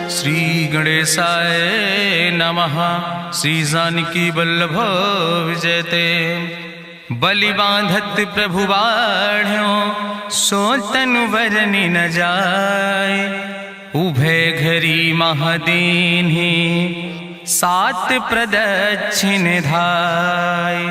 श्री गणेशाय नमः। श्री जानकी वल्लभ विजयते। बलि बांधत प्रभु बाढ़ो सो तनु बरनि न जाय। उभय घरी महादीन्हि सात प्रदक्षिण धाय।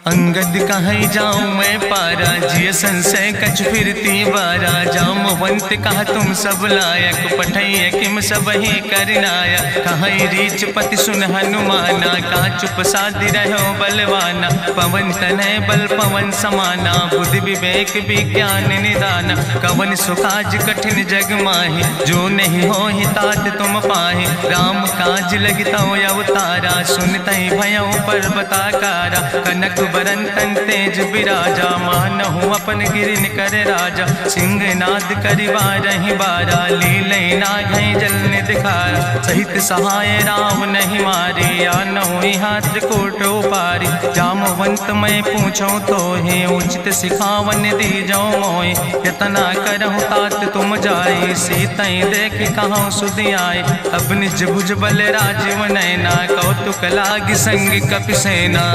अंगद कहीं जाऊं मैं पारा जिय संशय कछ फिरती बारा। जामवंत कहा तुम सब लायक पठैय किम सब ही करनाया। कहीं रीच पति सुन हनुमाना कहा चुप साधि रहो बलवाना। पवन तनय बल पवन समाना बुद्धि विवेक विज्ञान निदाना। कवन सुकाज कठिन जग माहि जो नहीं हो ही तात तुम पाहि। राम काज लगितो अवतारा सुनतहि भयउ पर्वताकारा। कनक बरन तन तेज बिराजा मानहु अपन गिरिन कर राजा। सिंह नाद करिवारहि बारा लीलै नागहि जल दिखारा। सहित सहाय राम नहीं मारे आनहु यहाँ त्रिकोट पारी। जामवंत मैं पूछो तो हे उचित सिखावन दीजो मोय। यतना करहु तात तुम जाए सीतई देख कहूँ सुधि आए। अब निज भुज बल राजीव नैना कौतुक लाग संग कपिसेना।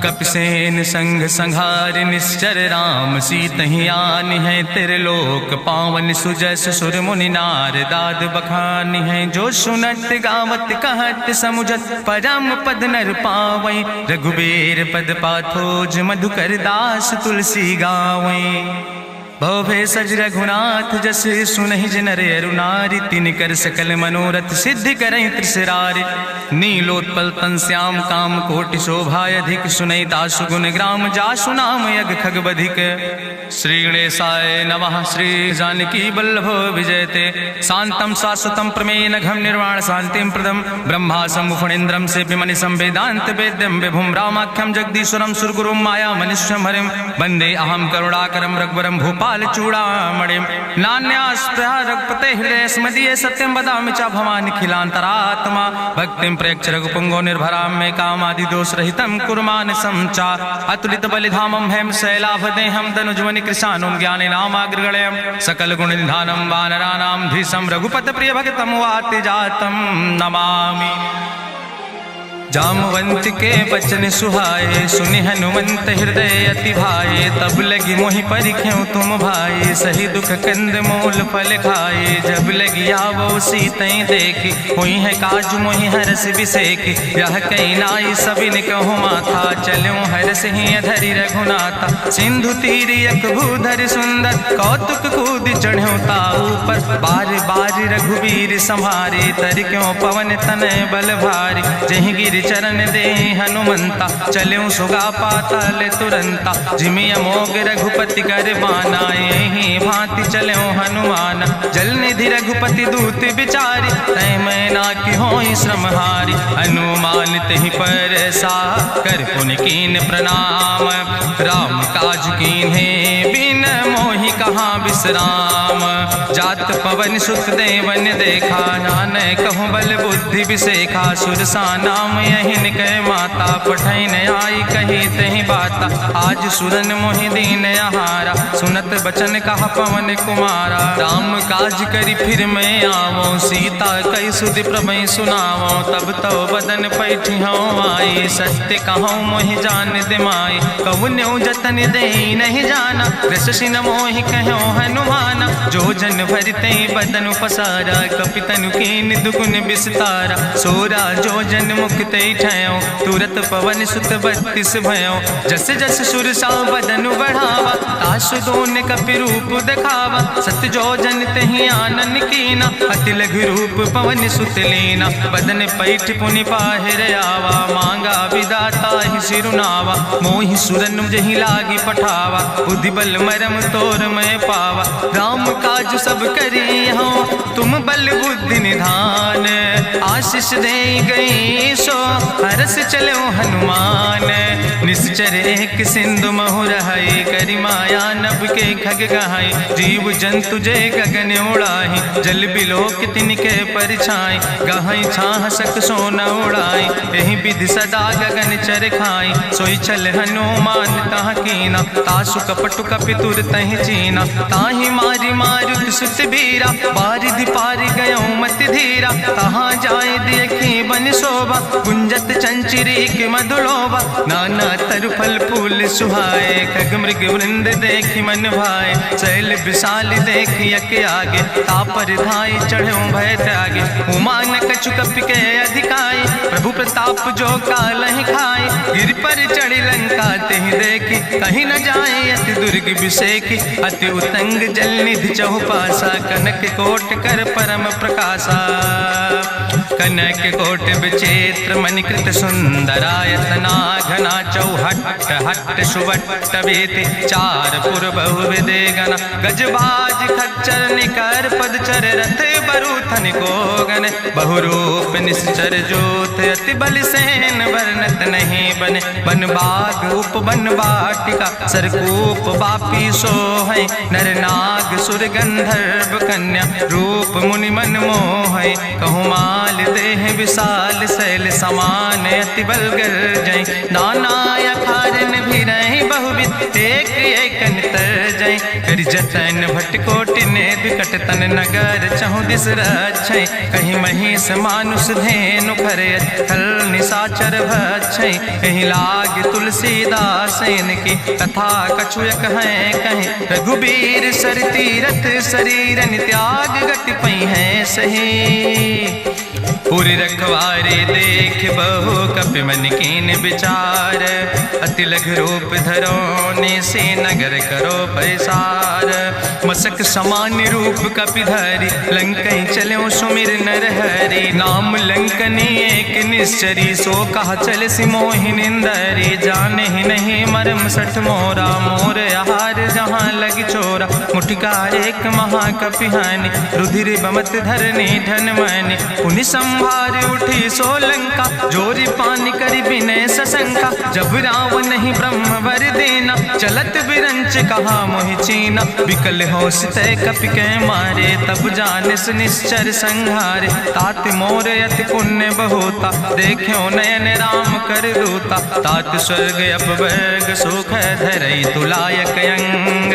कपिसेन संग संहार निश्चर राम सीतहि आनि है त्रिलोक पावन। सुजस सुर मुनि नार दाद बखानि है। जो सुनत गावत कहत समुझत परम पद नर पावै। रघुबीर पद पाथोज मधुकर दास तुलसी गावै। भवभय सज रघुनाथ जस सुनहि जिनरे अरुनारि। तिन कर सकल मनोरथ सिद्धि करहि त्रिसरारि। नीलोत्पल तन श्याम काम कोटि शोभा अधिक। सुनहि दासु गुण ग्राम जासु नाम यज्ञ खग बधिक। श्री गणेशाय नमः। श्री जानकी वल्लभ विजयते। शांतम शाश्वतम प्रमेय घम निर्वाण शांतिम प्रदम। ब्रह्मा शंभु फणीन्द्रम सेव्यमणि संवेदांत वेद्यम विभुम रामाख्यम जगदीश्वरम सुरगुरुम माया मनुष्यम हरिम। वंदे अहम करुणाकरम रघुवरम भूपाल चूड़ामणिम। नान्यास्पृह रघुपते हृदय स्मदीय सत्यम वदामि च भवानि खिलांतरात्मा। भक्तिम प्रयच्छ रघुपुंगो निर्भराम मे कामादि दोष रहितम कुर्मान समचा। अतुलित बलिधामम हेम शैलाभदेहम दनुजवनि कृशानुम ज्ञानि नामाग्रगणयम। सकल गुण निधानम वानराणाम धीसम रघुपत प्रिय भगतम वाति जातम नमामि। जामवंत के बचन सुहाए सुनि हनुमंत हृदय अति भाए। तब लगी मोहि परिख्यो तुम भाई सही दुख कंद मूल फल खाए। जब लगी आवो सीतई देखी हुई है काज मोहि हरस बिसेखी। यह कई नाई सबिन कहु माथा चलो हरस ही धरि रघुनाथा। सिंधु तीर यक भूधर सुंदर कौतुक कूद चढ़ो ताऊ पर। बार बार रघुबीर संहारे तर क्यों पवन तनय बल भारी। जहि गिर चरण दे हनुमंता चलो सुगा पाताल तुरंता। जिमि अमोघ रघुपति कर बाना यही भांति चलो हनुमाना। जल निधि रघुपति दूत बिचारी तय मैना की होई श्रमहारी। हनुमान तहि पर सा कर पुनि कीन प्रणाम। राम काज कीन्हे बिन मोहि कहाँ विश्राम। जात पवन सुत देवन देखा नानय कहूँ बल बुद्धि विसेखा। सुरसा नाम यहिन कह माता पठैन आई कही तहि बाता। आज सुरन मोहि दीन आहारा सुनत बचन कहा पवन कुमारा। राम काज करी फिर मैं आवो सीता कई सुधि प्रभै सुनावो। तब तो बदन पैठी हूँ आई सत्य कहूँ मोहि जान दिमाई। कहुन्यु जतन दे नहीं जाना रससिन मोहि कहो हनुमाना। जो जन भरते बदन पसारा कपितनु कीन दुगुन विस्तारा। सोरा जो जन मुक्ते ठयो तुरत पवन सुत 32 भयो। जस जस सुरसा बदन बढ़ावा तासु दोन कपि रूप दिखावा। सत्य जो जन तहि आनन कीना अति लघु रूप पवन सुत लीना। बदन पैठ पुनि पाहिर आवा मांगा विदाता ही सिरुनावा। मोहि सुरन जहि लागी पठावा बुद्धि बल मरम तोर मैं पावा। राम काज सब करी हो तुम बल बुद्धि निधान। आशीष दे गई सो हरस चलो हनुमान। निश्चर एक सिंधु महुर हई करी माया नभ के खग गहाई। जीव जंतु जे गगन उड़ाही जल बिलोक तिनके परछाई। गहाई छाह सक सोन उड़ाई यही विधि सदा गगन चर खाई। सोई चल हनुमान तह कीना तासु कपटु कपितुर तहि चीना। ताहि मारी मारुत सुत बीरा बारिधि पारि गयो मत धीरा। तहाँ जाय देखी बन शोभा गुंजत चंचिरीक मधुलोभा। नाना तरु फल फूल सुहाए खग मृग वृंद देखी मन भाए। शैल विशाल देखी यके आगे तापर धाई चढ़ो भय त्यागे। उमान कछु कपि के अधिकाई प्रभु प्रताप जो कालहि खाई। गिर पर चढ़ी लंका तेहि देखी कहीं न जाए अति दुर्ग विषेखी। अति उतंग जल निधि चहुपासा कनक कोट कर परम प्रकाशा। कनक कोट विचित्र मणिकृत सुंदरायतना घना चौहट्ट हट्ट सुवट्ट वेति। चार पुर बहुविधे गण गजबाज खच्चर निकर पदचर रथ बरूथन को गण। बहुरूप निश्चर जोत अति बल सेन वर्णत नहीं बने। बन बाग उप बन बाटिका सरकूप बापी सो है। नर नाग सुर गंधर्व कन्या रूप मुनि मन मोह। कहूँ माल देह विशाल शैल समान अति बलगर जय। नाना अखारन भी रही बहुविध एक एक तर जय। कर जतन भटकोटि ने विकट तन नगर चहु दिस रक्षय। कहीं महिष मानुष धेनु खरे खल निशाचर भक्षय। कहीं लाग तुलसीदास इनकी कथा कछुयक है कहीं। रघुबीर सर तीरथ शरीरन त्याग गति पई है सही। पूरी रखवारे देख बहु कपि मन कीन विचार। अति लघु रूप धरो ने से नगर करो पैसार। मसक समान रूप कपि धरि लंकई चलो सुमिर नर हरि। नाम लंकनी एक निश्चरी सो कहा चल सी मोहि निंदरी। जाने ही नहीं मरम सठ मोरा मोर आहार जहाँ लग चोरा। मुठिकार एक महाकपि हानि रुधिर बमत धरनी धन मनि। पुनि संभार उठी सोलंका जोरी पानी करी विनय सशंका। जब रावण नहीं ब्रह्म वर देना चलत बिरंच कहा मोहि चीना। विकल होश तय कपि के मारे तब जानिस निश्चर संहारे। तात मोर अति पुण्य बहुता देखो नयन राम कर दूता। तात स्वर्ग अपवर्ग सुख धरई तुलायक अंग।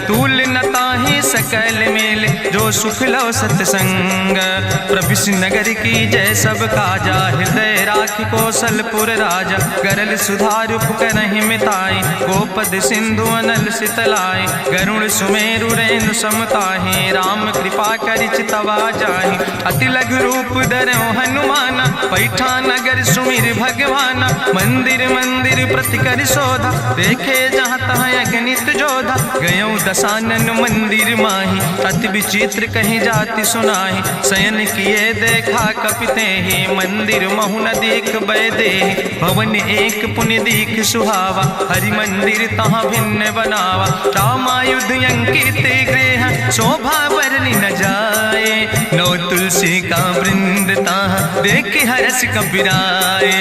तूल न ताहि सकल मेल जो सुख लो सत्संग। प्रभिस नगर की जय सब काजा हृदय राखि कौशलपुर राजा। गरल सुधारु करहि मिताई गोपद सिंधु अनल सितलाई। गरुण सुमेरु रेणु समताहि राम कृपा करि चितवा जाहि। अति लघु रूप धरो हनुमाना पैठा नगर सुमिर भगवाना। मंदिर मंदिर प्रति कर शोधा देखे जहाँ तहाँ अगणित जोधा। गयो दशानन मंदिर माही अति विचित्र कहीं जाति सुनाही। शयन किए देखा कपिते ही मंदिर महु न देख बैदे। भवन एक पुण्य दीख सुहावा हरि मंदिर तहाँ भिन्न बनावा। रामायुध अंकित गृह शोभा वर्णि न जाए। नौ तुलसी का वृंद तहाँ देख हरस कबीराए।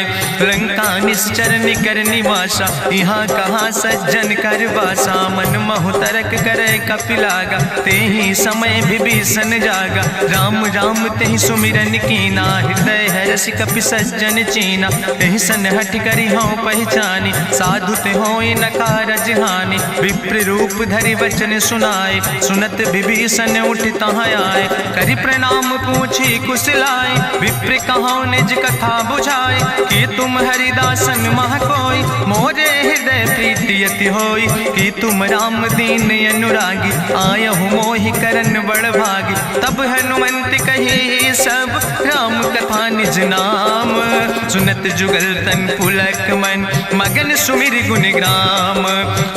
लंका निश्चर निकर निवासा यहाँ कहाँ सज्जन कर वासा। मन महु तरक करे कपिलागा ते ही समय विभीषण जागा। राम राम तेहि सुमिरन कीना हृदय हरस कपि सज्जन चीना। एहि सन हठ करि हूँ पहचानी साधु ते होई न कारज हानि। विप्र रूप धरि वचन सुनाए सुनत विभीषण उठ तहाँ आए। करि प्रणाम पूछी कुशलाए विप्र कहाँ निज कथा बुझाए। कि तुम हरिदासन मह कोई मोरे हृदय प्रीति अति होई। कि तुम राम दीन अनुरागी आयहु मोहि करन बड़ भागी। तब हनुमंत कही सब राम कथा निज नाम। सुनत जुगल तन पुलक मन मगन सुमिर गुण ग्राम।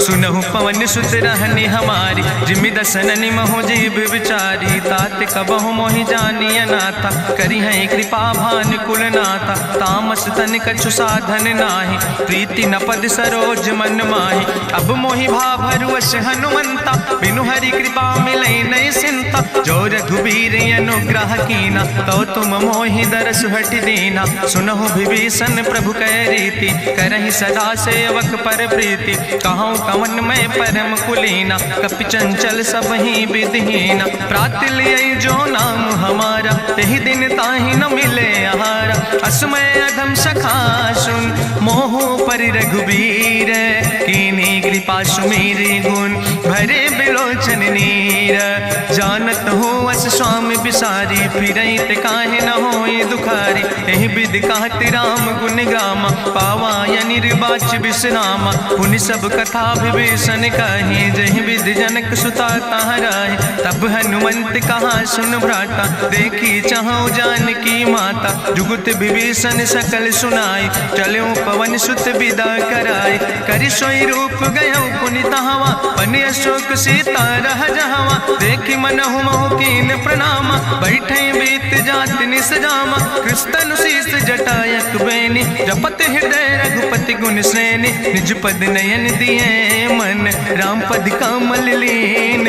सुनहु पवन सुत रहनी हमारी जिमि दसननि महो जीव विचारी। तात कबहु मोहि जानी अनाथा करी है कृपा भान कुल नाथा। तामस तन कछु साधन नाही प्रीति न पद सरोज मन माही। अब मोहि भाभरुवश हनुमंता बिनु हरि कृपा मिलै नहीं सिंता। जो रघुबीर अनुग्रह कीना तो तुम मोहि मोहि दरस हटि दीना। सुनहु विभीषण प्रभु कै रीति, करहि सदा सेवक पर प्रीति। कहूँ कवन में परम कुलीना, कपि चंचल सब ही विधिहीना। प्रात लिये जो नाम हमारा, यही दिन ताहि न मिले आहारा। असमय अधम सखा सुन, मोह परि रघुबीर। कीन्ही कृपा सुमेरि गुण, भरे बिलोचन नीर। जानत हो अस स्वामी बिसारी, फिरहि ते काहे न होई दुखारी। एहि विधि कहत राम गुण गामा, पावा निर्वाच विश्रामा। पुनि सब कथा विभीषण कही, जहि विधि जनक सुता कहाँ रहे। तब हनुमंत कहा सुन भ्राता, देखी चाहूँ जानकी माता। जुगुत विभीषण सकल सुनाई, चलो पवन सुत विदा कराई। करि सोई रूप गयो पुनि तहवा, बनि अशोक सीता रह जहवा। देखी मनहु मोह कीन प्रणामा, बैठे बीत जात निस जामा। कृष्ण शीस जटायक बेनी, जपत हृदय रघुपति गुण श्रेणी। निज पद नयन दिए मन, राम पद कमल लीन।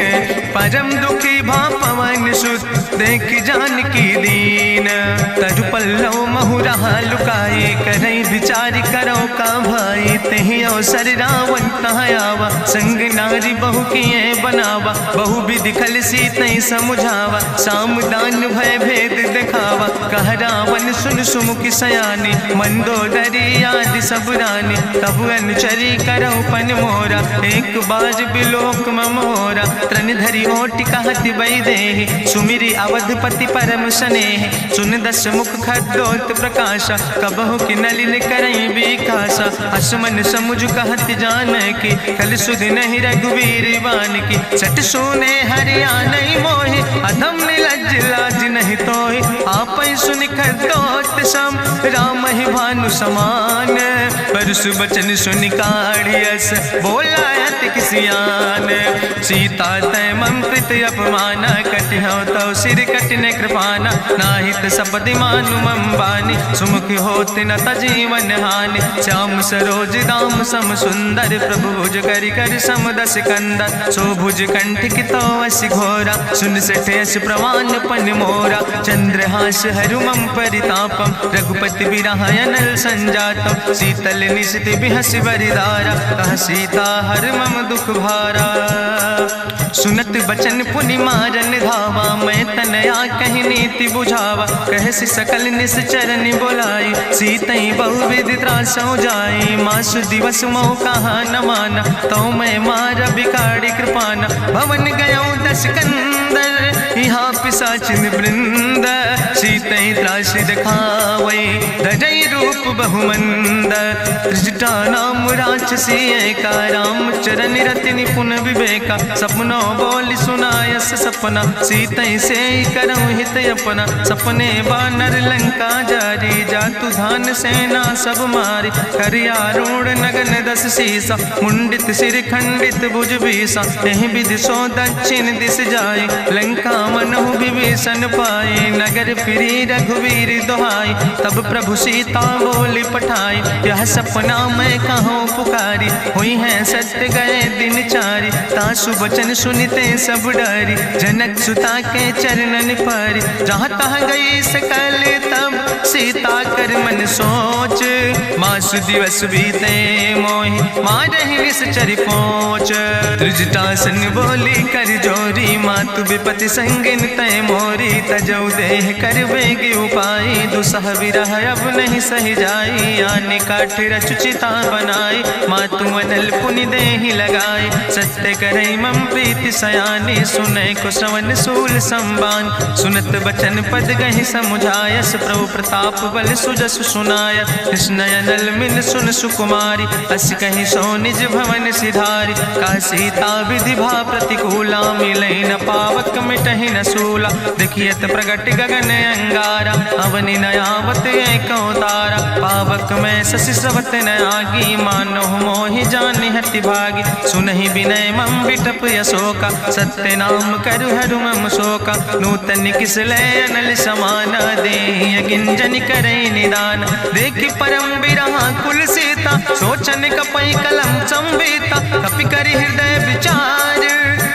परम दुखी भा पवन सुत, देख जानकी दीन। तरु पल्लव महु रहा लुकाई, करई विचार करो का भाई। तेहि अवसर रावण तहाँ आवा, संग नारी बहु किए बनावा। बहु विधि खल सीतहि समुझावा, साम दान भय भेद दिखावा। कह रावण सुन सुमुखि सयानी, मंदोदरी आदि सब रानी। तब अनुचरी करौ पन मोरा, एक बाज बिलोक ममोरा। त्रन धरि ओट कहत वैदेही, सुमिरि अवधपति परम स्नेह। सुन दस मुख खद्योत प्रकाशा, कबहु कि नलिन करई विकासा। असमन समुझ कहत जानकी, कल सुध नहीं रघुवीर बान की। सट सुने हरियाणई मोहि, अधम निलज्ज लाज नहीं तोहि। आपै सुनि खद्योत सम, राम ही भानु समान। परसु बचन सुनि काढ़ियस, बोला अति किसियान। सीता तै मम कृत अपमाना, कटिहौ तौ सिर कटिन कृपाना। नाहित सपदि मानु मम बानी, सुमुख होत न तजीवन हानि। श्याम सरोज दाम सम सुंदर, प्रभु भुज करि कर सम दस कंदर। सो भुज कंठ कितो अस घोरा, सुन सठे अस प्रवान पन मोरा। चंद्रहास हरु मम परितापम, रघुपति बिरह अनल संजातम। शीतल निशित बिहसि बरिदारा, कह सीता हर मम दुख भारा। सुनत बचन पुनि मारन धावा, मैं तनया कहि नीति बुझावा। कहसि सकल निश्चरनि बोलाई, सीतई बहुविधि त्रासौ जाई। मासु दिवस मोह कहा न माना, तो मैं मार बिगाड़ी कृपाना। भवन गयो दस कंदर, यहाँ पिशाचिन वृंद। सीतई त्रास दिखावै, धरई रूप बहुमंद। त्रिजटा नाम राक्षसी एका, राम चरण रति निपुण विवेका। सपनो बोल सुनायस सपना, सीतई से करऊँ हित अपना। सपने बानर लंका जारी, जातु धान सेना सब मारी। करियारूढ़ नगन दस सीसा, मुंडित सिर खंडित भुज बीसा। यही विधि सो दक्षिण दिस जाए, लंका मनहु विभीषण पाए। नगर फिरी रघुवीर दुहाई, तब प्रभु सीता बोली पठाई। यह सपना मैं कहूँ पुकारी, हुई है सत्य गए दिन चारी। तासु वचन सुनते सब डरी, जनक सुता के चरणन पर। जहाँ तहाँ गई सकल तब, सीता कर मन सोच। मासु दिवस बीते मोहि, मारहि निश्चर पहुँच। त्रिजटासन बोली कर जोरी, मातु विपति संगिन तय मोरी। तजौ देह कर बेग उपाय, दुसह विरह अब नहीं सही जाई। आने काठ रचुचिता बनाई, मातु अनल पुनि देहि लगाई। सत्य करई मम प्रीति सयानी, सुनै को श्रवण सूल संबान। सुनत बचन पद गहि समुझायस, प्रभु प्रताप बल सुजस सुनाय। कृष्णयनल मिल सुन सुकुमारी, अस कहि सो निज भवन सिधारी। का सीता विधि भा प्रतिकूला, मिलै न पावक मिटहि न सूला। देखियत प्रगट गगन अंगारा, अवनि न आवत एक तारा। पावक में शशि स्रवत न आगी, मानो मोहि जानि हति भागी। सुनहि विनय मम विटप यशोका, सत्य नाम करु हरु मम शोका। नूतन किस लय अनल समाना, देहि अगिंजन करई निदान। देखि परम बिरहा कुल सीता, सोचन कपई कलम संवेता। कपि करि हृदय विचार,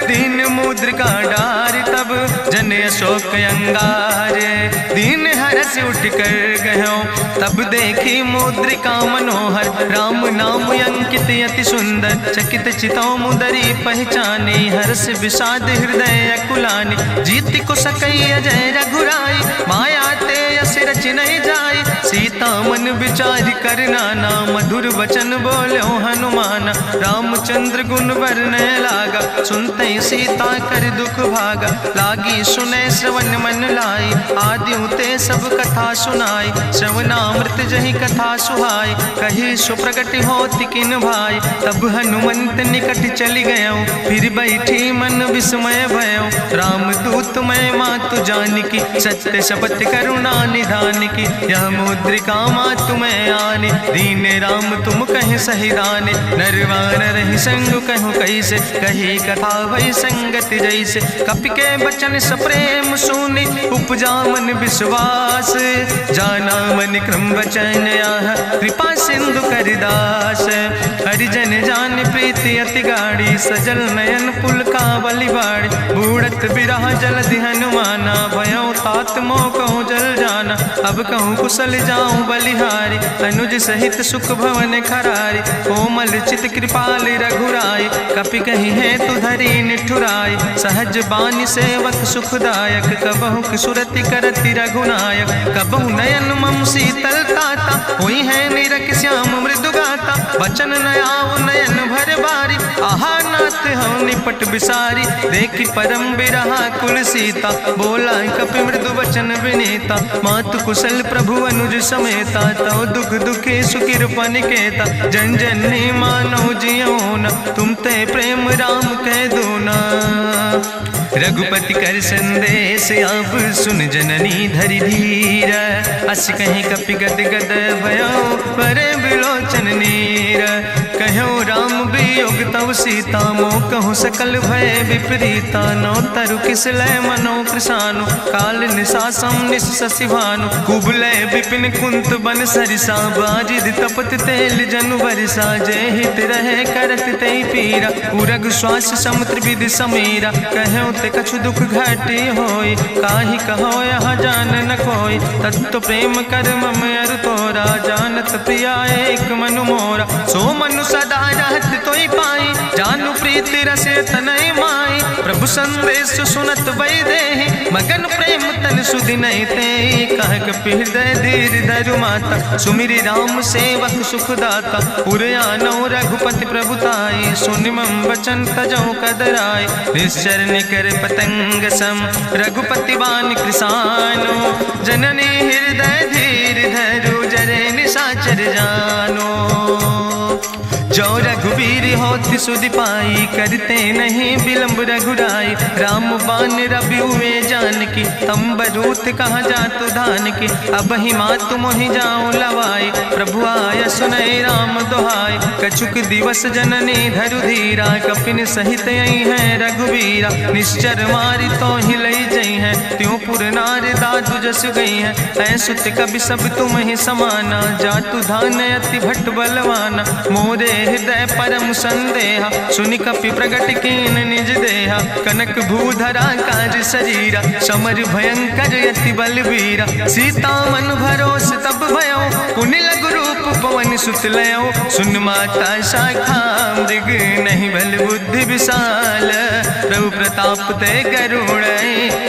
दीन मुद्रिका डार तब जन अशोक अंगार। दीन हरस उठ कर गयो तब देखी मुद्रिका मनोहर। राम नाम अंकित अति सुंदर चकित चितौ मुदरी पहचानी। हर्ष विषाद हृदय अकुलानी जीत को सकई अजय रघुराई। माया ते यस रच नहीं जाई सीता मन विचार कर नाना। मधुर वचन बोलो हनुमान रामचंद्र गुण वर्णय लागा। सुनते सीता कर दुख भागा लागी सुने श्रवण मन लाई। आदि ते सब कथा सुनाई श्रवणामृत जहि कथा सुहाई। कही सुप्रगट होति किन भाई तब हनुमंत निकट चली गयो। फिर बैठी मन विस्मय भयो रामदूत मैं मातु जानकी। सत्य शपथ करुणा निधान की यह मुद्रिका मातु मैं आनी। दीन राम तुम कहे सही दाने नरवान रही संग कहूँ कैसे। कही कथा वही संगत जैसे कपि के बचन सप्रेम सुनी। उपजा मन विश्वास जाना मन क्रम वचन आह। कृपा सिंधु करिदास हरिजन जान प्रीति अति गाड़ी। सजल नयन पुलकावली बाड़ी बूढ़त बिरह जलधि हनुमाना। भयो तात मोह कहूँ जल जाना अब कहूँ कुशल जाऊँ बलिहारी। अनुज सहित सुख भवन खरारी कोमल चित कृपाल रघुराई। कपि कही है तु धरी निठुराई सहज बानी सेवक सुखदायक। कबहु सुरति करति रघुनायक कबहु नयन मम शीतल ताता। हुई है निरख श्याम मृदु गाता बचन नयाव नयन भर बारी। आहा नाथ हम निपट बिसारी देखी परम बिरहा कुल सीता। बोला कपि मृदु वचन विनीता मातु कुशल प्रभु अनुज समेता। तो दुख दुखी सुखिर पनिकेता जन जननी मानो जियोना। तुम ते प्रेम राम कह दूना। रघुपति कर संदेश अब सुन जननी धरि धीर। अस कहीं कपि गद गद भयो पर बिलोचन नीर। कहो राम वियोग तव सीता मोह कहूँ सकल भय विपरीता। नो तरु किस लय मनो कृषानु काल निशासम निशि भानु। कुबलय विपिन कुंत बन सरिसा बाजिद तपत तेल जनु बरिसा। जय हित रहे करत ते पीरा उरग श्वास समुद्र विधि समीरा। कहो ते कछु दुख घाटी होई काहि कहो यह जान न कोई। तत्व प्रेम कर मम अरु तोरा जानत प्रिया एक मनु मोरा। सो मनु सदा रहत तोई पाई जानु प्रीति रसे तनय माई। प्रभु संदेश सुनत वै देहि मगन प्रेम तन सुधि नहीं ते। कह कपि हृदय धीर धरु माता सुमिरि राम सेवक सुखदाता। पुरयानो रघुपति प्रभुताई सुनि मम वचन तजौ कदराय। निश्चर निकर पतंग सम रघुपति बान कृसानो। जननी हृदय धीर धरु जरे निशाचर जानो। जो रघुवीर होति सुधि पाई करते नहीं विलंब रघुराई। राम बान रवि हुए जानकी तम्बरूत कहाँ जातु धान की। अब ही मातु मोहि जाऊँ लवाई प्रभु आय सुनय राम दुहाई। कछुक दिवस जननी धरु धीरा कपिन सहित यही है रघुवीरा। निश्चर मारी तो ही लई जई है त्यों पुर नार दादु जस गई है। ऐसुत कभी सब तुम ही समाना जातु धान अति भट बलवाना। मोरे हृदय परम संदेहा सुनि कपि प्रगट कीन निज देहा। कनक भूधरा काज शरीरा समर भयंकर यति बलवीरा। सीता मन भरोस तब भयो पुनि लघु रूप पवन सुत लयो। सुन माता शाखा मृग नहीं बल बुद्धि विशाल। प्रभु प्रताप ते करुण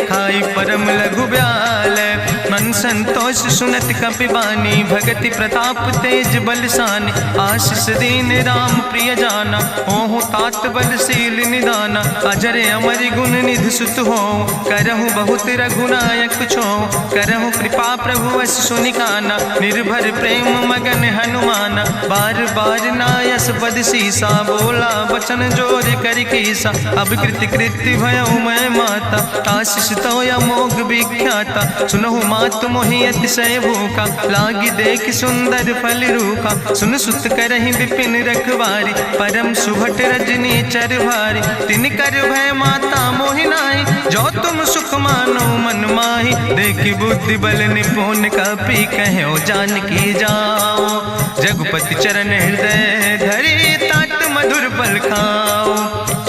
खाई परम लघु ब्याल। मन संतोष सुनत कपि बानी भगति प्रताप तेज बलसानी। आशीष दीन राम प्रिय जाना ओहु तात बलशील निदाना। अजर अमर गुण निधि सुत हो करहु बहुत रघुनायक छो। करहु कृपा प्रभु अस सुनिकाना निर्भर प्रेम मगन हनुमाना। बार बार नायस पद सीसा बोला वचन जोर कर कीसा। अब कृति कृति भयो मैं माता आशीष तो अमोघ विख्याता। सुनहु मातु मोहि अतिशय भूखा लागी देख सुंदर फल रूखा। सुन सुत करहि विपिन रखवारी परम सुभट रजनी चर भारी। तिन कर भय माता मोहि नाहि जो तुम सुख मानो मन माहि। देखि बुद्धि बल निपुण कपि कहो जानकी जाओ। रघुपति चरण हृदय धरि तात मधुर पल खाओ।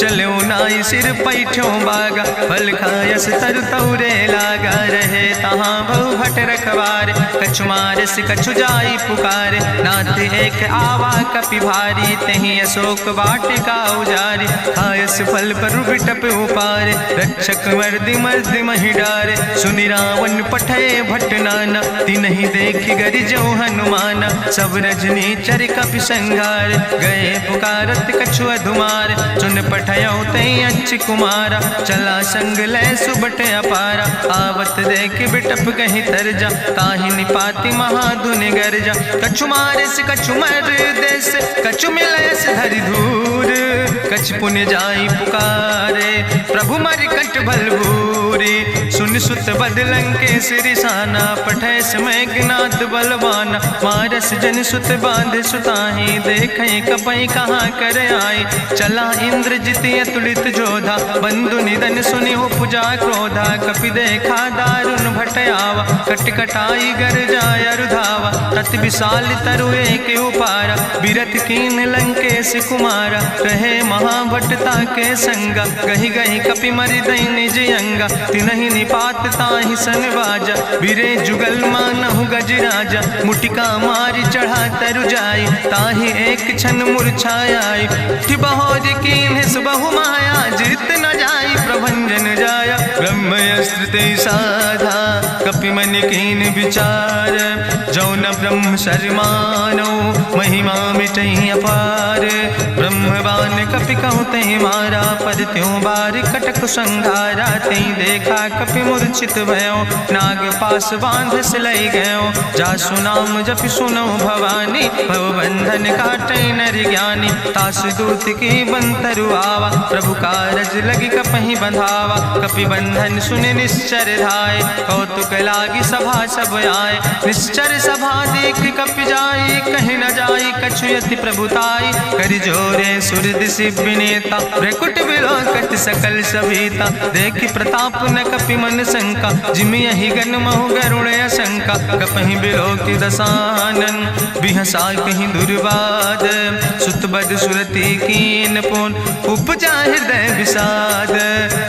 चलो नाई सिर पैठो बागा, फल खायस तरु तौरे लागा, रहे तहाँ बहु भट रखवार, कछु मारस कछु जाई पुकार, नाथ एक आवा कपि भारी, तहीं अशोक वाटिका उजारी, खायस फल पर बिटप उपार, रक्षक मर्दि मर्दि महि डारे, सुनि रावण पठय भट नाना, तिन्हि देखि गरिजौ हनुमाना, सब रजनी चर कपि संघार, गए पुकारत कछु अधुमार, चुन पठयौ तई अच्छ कुमारा, चला संग लय सुबट अपारा, आवत देख बिटप कहीं तरजा, ताहि निपाति महाधुनि गर्जा, कछु मारिस कछु मर देस, कछु मिलयस धरि धूर, कछ पुण्य जाई पुकारे, प्रभु मरि कंठ बलभूरी, सुन सुत बदलं के सिरिसाना, पठय समय ज्ञात बलवाना, मारस जन सुत बांध सुताही, देखें कपई कहाँ कर आई, चला इंद्रजित अतुलित जोधा, बंधु निधन सुनि उपजा क्रोधा, कपि देखा दारुण भटयावा, कट कटाई गर जाय रुधावा, तत विशाल तरु एक उपारा, बिरथ कीन लंकेश कुमारा, रहे महाभटता के संगा, गहि गहि कपि मरि दई निज अंगा, तिनहि निपात ताहि सन बाजा, बिरे जुगल मानहु गजराजा, मुटिका मारि चढ़ा तरु जाई, ताहि एक क्षण मूर्छाई, बहोज कीन्हिस बहु माया, जीत न जाई प्रभंजन जाया, ब्रह्मयस्त्र ते साधा, कपि मन कीन विचार, जौन ब्रह्म शर्मानो, महिमा मिटई अपार, ब्रह्मवान कपि कहु तहि मारा, पद त्यों बार कटक संघारा, तई देखा कपि मूर्छित भयो, नाग पास बांध सिलई गयो, जासु नाम जपि सुनो भवानी, भवबंधन काटई नर ज्ञानी, तासु दूत की बंतरु आवा, प्रभु कारज लगी कपहि बंधावा, कपि बंधन सुनि निश्चर धाय, कौतुक लागी सभा सब आए, निश्चर सभा देख कपि जाई, कहीं न जाई कछु यति प्रभुताई, करि जोरे सुर दिसि विनेता, भ्रकुट विलोकत सकल सभीता, देखि प्रताप न कपि मन शंका, जिमि यहि गन महु गरुण शंका, कपहि बिलोकि दसानन, बिहसा कहीं दुर्वाद, सुतबद सुरति कीन पुन, उपजा हृदय विषाद,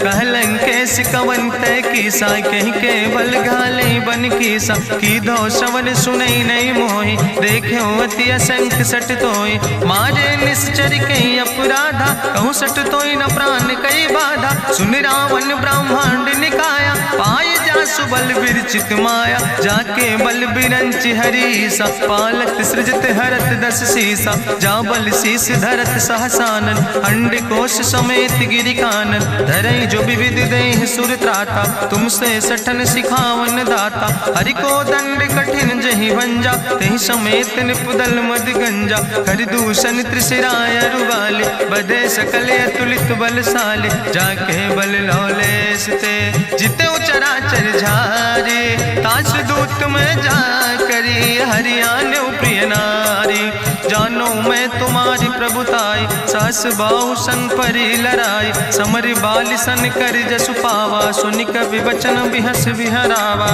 कहलन केस कवन तय कीसा, कहीं केवल घाले बन कीसा, की दो श्रवण सुनई नहीं मोहि, देख्यो अति असंख्य सट तोय, मारे निश्चर कई अपराधा, कहूँ सट तोय न प्राण कई बाधा, सुन रावण ब्रह्मांड निकाया, पाय जासु बल विरचित माया, जाके बल बिरंच हरीसा, पालत सृजत हरत दस सीसा, जा बल शीस धरत सहसानन, अंड कोश समेत गिरि कानन, धरई जो विविध देह सुर त्राता, तुमसे सठन सिखावन दाता, हरि को दंड कठिन जहि भंजा, तहि समेत निपुदल मद गंजा, हरि दूषण त्रिशिराय रुवाले, बधे सकल अतुलित बलशाले, जाके बल लौलेस ते, जिते चराचर झारे, ताश दूत में जा करी, हरियाण प्रिय नारी, जानो मैं तुम्हारी प्रभुताई, सास बाहु सन परी लड़ाई, समर बाल सन कर जसु पावा, सुनि कवि वचन बिहस बिहरावा,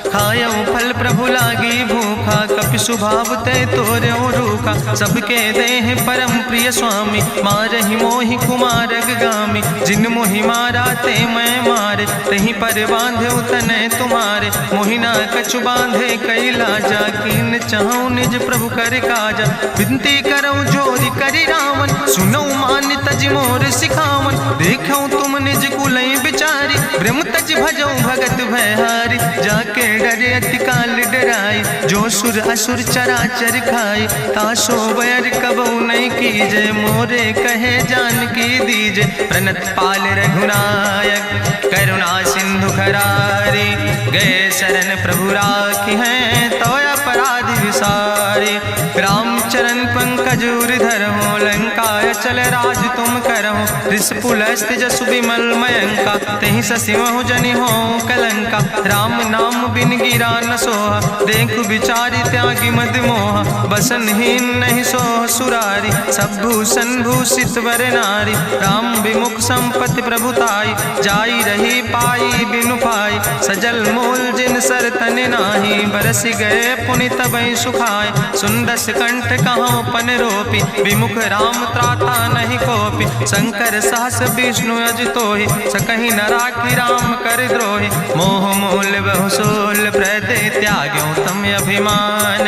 खायौ फल प्रभु लागी भूखा, कपि सुभाव ते तोर्यो रूखा, सबके देह परम प्रिय स्वामी, मारहि मोहि कुमारग गामी, जिन मोहि मारा ते मैं मारे, तहीं पर बांधे तने तुम्हारे, मोहिना कछु बांधे कैला, जाकीन चाहूं निज प्रभु कर काजा, विनती करऊं जोरी करि रावण, सुनऊ मान तज मोर सिखावन, देखऊं तुम निज कुलई बिचारी, ब्रह्म तज भजऊं भगत भयहारी, जाके डरे अति काल डराई, जो सुर असुर चराचर खाई, तासो बैर कबऊ नहीं कीजे, मोरे कहे जान की दीजे, प्रणत पाल रघुनायक, करुणा सिंधु खरारी, गए शरण प्रभु राखी हैं, तो अपराध विसारी, रामचरण पंकज उर धरहु, लंकाय चल राज तुम करहु, रिसपुलस्त जसु विमल मयंका, तहि ससिमहु जनि हो कलंका, राम नाम बिन गिरा न सोहा, देख विचारि त्यागी मद मोहा, बसनहीन नहीं सोह सुरारी, सब भूषण भूषित वर नारी, राम विमुख संपत्ति प्रभुताई, जाई रही पाई बिनु पाई, सजल मूल जिन सर तन नाही, बरस गए पुनि तबई सुखाए। सुंदस कंठ कहाँ पन रोपी, विमुख राम त्राता नहीं कोपी। शंकर सहस विष्णु अज तोहि, सकहि न राखी राम कर द्रोहि। मोह मूल बहुसूल प्रदे त्याग्यो तम अभिमान।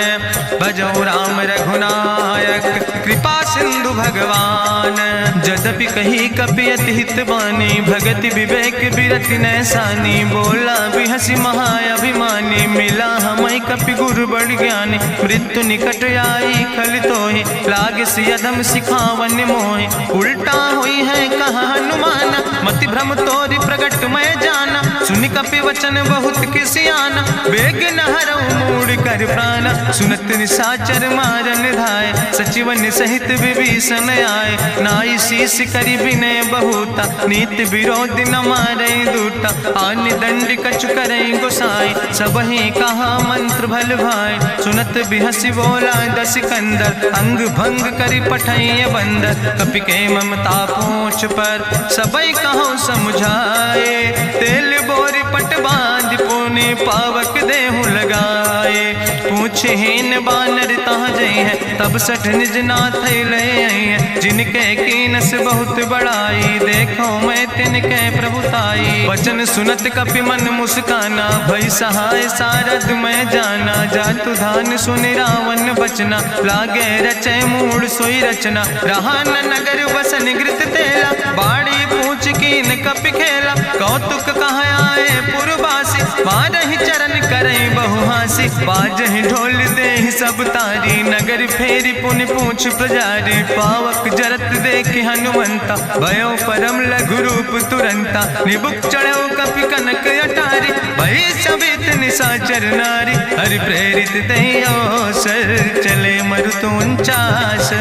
भजो राम रघुनायक कृपा सिंधु भगवान। यद्यपि कही कपि अति हित बानी, भगति विवेक बिरति नैसानी। बोला बिहसी महाअभिमानी, मिला हमै कपि गुरु बड़ ज्ञानी। मृत्यु निकट आई खल तोहि, लागे सियधम सिखावन मोहि। उल्टा हुई है कहा हनुमान, मति भ्रम तोरि प्रगट मैं जाना। सुनि कपि वचन बहुत किसियाना, बेग न हरऊ मूढ़ कर प्राण। सुनत निशाचर मारन धाय, सचिवन सहित विभीषण आए। नाई शीस करि विनय बहुता, नीति विरोध न मारै दूता। आन दंड कछु करै गोसाई, सबहि कहा मंत्र भल भाई। सुनत बिहसी बोला दस कंदर, अंग भंग करि पठैय बंदर। कपि के ममता पूछ पर, सबई कहो समुझाए। तेल बोरी पट बांध पुनि पावक देहु लगाए। पूछे हीन बानर तहाँ जई है, तब सठ निज नाथ ले आई है। जिनके कीनस बहुत बड़ाई, देखो मैं तिनके प्रभुताई। वचन सुनत कपि मन मुस्काना, भई सहाय सारद मैं जाना। जातु धान सुनि रावण बचना, लागे रचे मूढ़ सोई रचना। रहा न नगर बसन घृत तेला, बाड़ी पूछ कीन कपि खेला। कौतुक कहाँ आए पुरवासी, मारहि चरण करई बहुहासी। बाजहि ढोल देहि सब तारी, नगर फेरी पुनि पूछ पुजारी। पावक जरत देखि हनुमंता, भयो परम लघु रूप तुरंता। निबुक चढ़ो कपि कनक अटारी, भई सबित निशाचर नारी। हरि प्रेरित तहि अवसर, चले मरुत 49।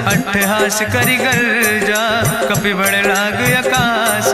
अट्ठहास करि गर्जा, कपि बड़ लाग आकाश।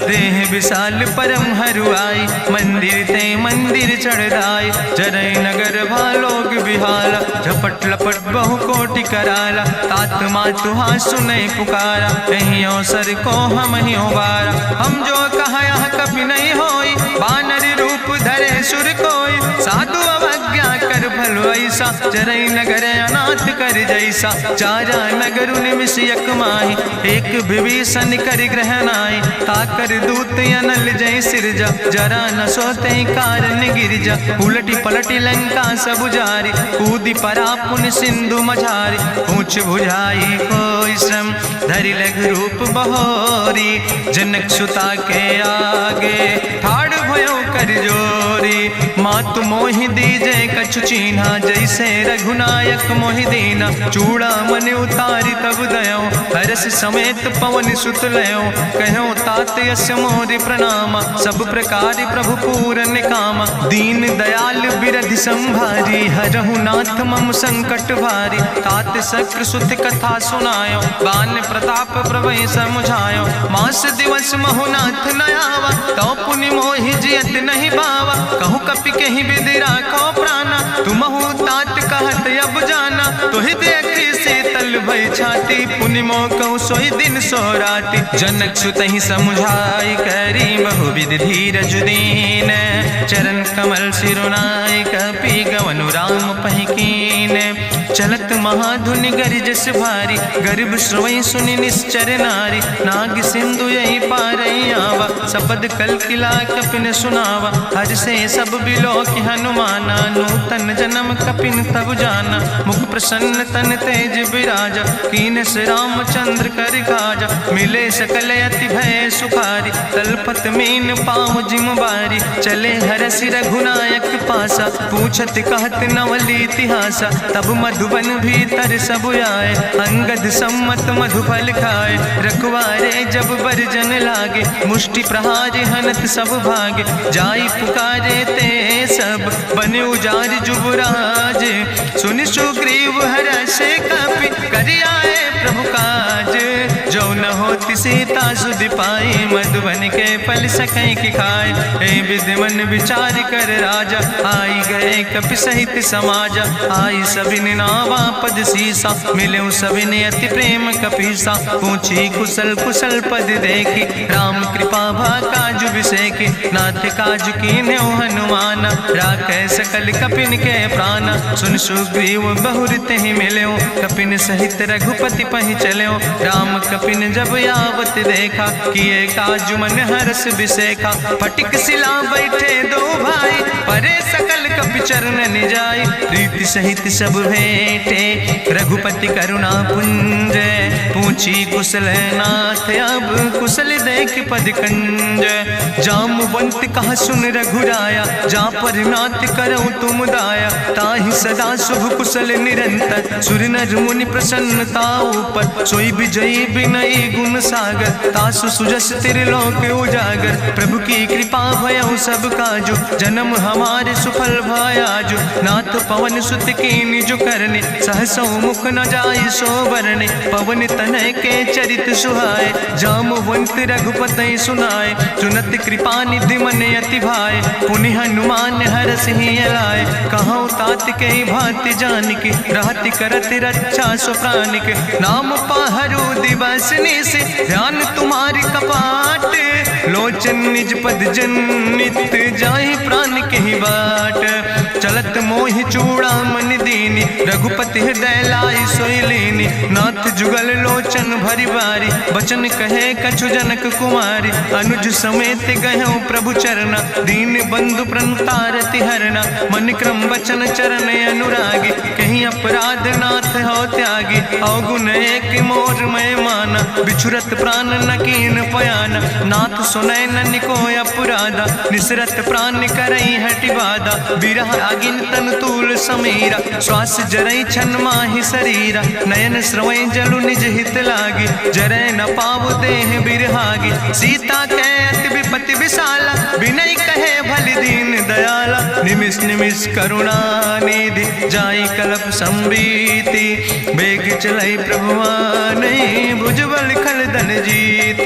देह विशाल परम हरुआई, मंदिर ते मंदिर चढ़ाई। जरै नगर भालोग बिहाला, झपट लपट बहु कोटि कराला। तात मातु हाँ सुनै पुकारा, एहि अवसर को हम ही बारा। हम जो कहा यहाँ कपि नहीं होई, बानर रूप धरे सुर कोई। साधु अवज्ञा कर भल ऐसा, जरै नगर अनाथ कर जैसा। चारा नगर निमिष यक माही, एक विभीषण कर ग्रह नाई। ताकर दूत अनल जय सिरजा, जरा न सोते कारण गिरजा। उलटी पलटी लंका सब जारी, कूदी परा पुन सिंधु मझारी। पूछ बुझाई कोई श्रम, धरि लघु रूप बहोरी। जनक सुता के आगे, ठाड़ भयो कर जोरी। मातु मोहि दीजे कछु चीन्हा, जैसे रघुनायक मोहि दीना। चूड़ा मन उतारी तब दयो, हरस समेत पवन सुत लयो। कहो तात यस मोरि प्रणामा, सब प्रकार प्रभु पूरन कामा। दीन दयाल बिरधि संभारी, हरहु नाथ मम संकट भारी। तात शक्र सुत कथा सुनायो, बान प्रताप प्रभय समुझायो। मास दिवस महु नाथ न आवा, तो पुनि मोहि जियत नहीं बावा। कहु कपि कहि विधि राखो प्राणा, तुमहु तात कहत अब जाना। तोहि देखी शीतल भई छाती, पुनि मोह कहु सोई दिन सो राति। जनक सुतहि समुझाई करी, बहुविधि धीरज दीन। चरण कमल सिरुनाई, कपि गवनु राम पहि कीन। चलत महाधुनि गरिजस भारी, गर्भ श्रवई सुनि निश्चर नारी। नाग सिंधु यही पारई आवा, सबद कल किला कपिन सुनावा। हर से सब बिलोक हनुमाना, नूतन जन्म कपिन तब जाना। मुख प्रसन्न तन तेज विराजा, कीनस रामचंद्र कर काजा। मिले सकल अति भय सुखारी, तलपत मीन पाँव जिम बारी। चले हरस रघुनायक पासा, पूछत कहत नवल इतिहासा। तब मधुबन भीतर सब आए, अंगद सम्मत मधुफल खाए। रखवारे जब बरजन लागे, मुष्टि प्रहार हनत सब भागे। जाई पुकारे ते सब, बने उजार जुबराज। सुनि सुग्रीव हरषे कपि, करि आए प्रभु काज। जो न होति सीता सुधि पाई, मधुबन के फल सकै की खाए। हे विधि मन विचार कर राजा, आई गए कपि सहित समाजा। आई सबिन नावा पद सीसा, मिले सबिन अति प्रेम कपीसा। पूछी कुशल कुशल पद देखी, राम कृपा भा काजु बिसेकी। नाथ काजु कीन्हे हनुमाना, राखे सकल कपिन के प्राणा। सुन सुग्रीव बहुर तेहि मिल्यो, कपिन सहित रघुपति पहि चल्यो। राम कपिन जब यावत देखा, किए काजु मन हरस बिसेखा। फटिक सिला बैठे दो भाई, परे सकल कपि चरण निजाई। प्रीति सहित सब भेंटे, रघुपति करुणा पुंज। पूछी कुशल नाथ, अब कुशल देख पद कंज। जामवंत कहा सुन रघुराया, जा पर नाथ करऊं तुम दाया। ताहि सदा शुभ कुशल निरंतर, सुर नर मुनि प्रसन्नता ऊपर। सोई विजयी विनयी गुण सागर, तासु सुजस त्रिलोक उजागर। प्रभु की कृपा भयउ सब काजु, जन्म हमारे सुफल भयाजु। नाथ पवन सुत की निज करने, सहसो मुख न जाय सो बरने। पवन तनय के चरित सुहाए, जामवंत रघुपति सुनाए। चुनत कृपा निधि मन अति भाए, पुनि हनुमान हरस ही लाए। कहूँ तात के भांति जानकी, रहति करत रक्षा सो प्राणिक। नाम पाहरु दिवस निस, ध्यान तुम्हारी कपाट। लोचन निज पद जनित, जाहि प्राण के ही बाट। चलत मोहि चूड़ामणि दीनी, रघुपति हृदय लाई सोई लीनी। नाथ जुगल लोचन भरि बारी, बचन कहे कछु जनक कुमारी। अनुज समेत गयो प्रभु चरना, दीन बंधु प्रणतारति हरना। मन क्रम बचन चरण अनुरागी, कहीं अपराध नाथ हो त्यागी। अवगुण एक मोर मैं माना, बिछुरत प्राण न कीन पयाना। नाथ सुनय नन को अपराधा, निसरत प्राण करई हटि बाधा। बिरह अगिन तन तूल समीरा, श्वास जरई छन माहि शरीरा। नयन श्रवै जलु निज हित लागी, जरै न पाव देह बिरहागी। सीता के अति विपति विशाला, विनय कहे भलि दीन दयाला। निमिष निमिष करुणा निधि, जाई कलप संबीति। बेग चलै प्रभुआनै, भुजबल खल दल जीत।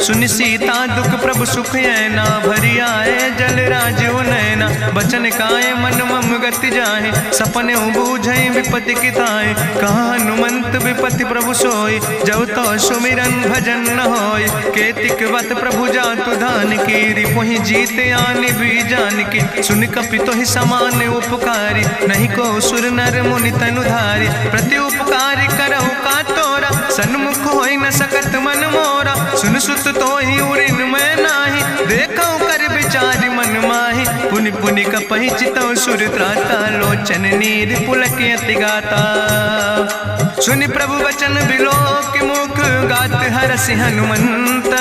सुनि सीता दुख प्रभु सुख ऐना, भरि आए जल राजो नैना। बचन काए मन मम गति जाहे, सपने बूझै विपति किताए। कहा हनुमंत विपति प्रभु सोई, जब तो सुमिरन भजन न होय। केतिक वत प्रभु जातु धान की, रिपुहि जीत आनि भी जान की। सुन कपि तोहि समान उपकारी, नहीं को सुर नर मुनि तनुधारी। प्रति उपकार करहु का तोरा, सन्मुख होई न सकत मन मोरा। सुन सुत तोहि उरिन मैं नाही, देखौ कर विचारि मन माहि। पुनि पुनि कपहि चितौ सुर त्राता, लोचन नीर पुलक अति गाता। सुनि प्रभु वचन बिलोक मुख, गात हरसि हनुमंत।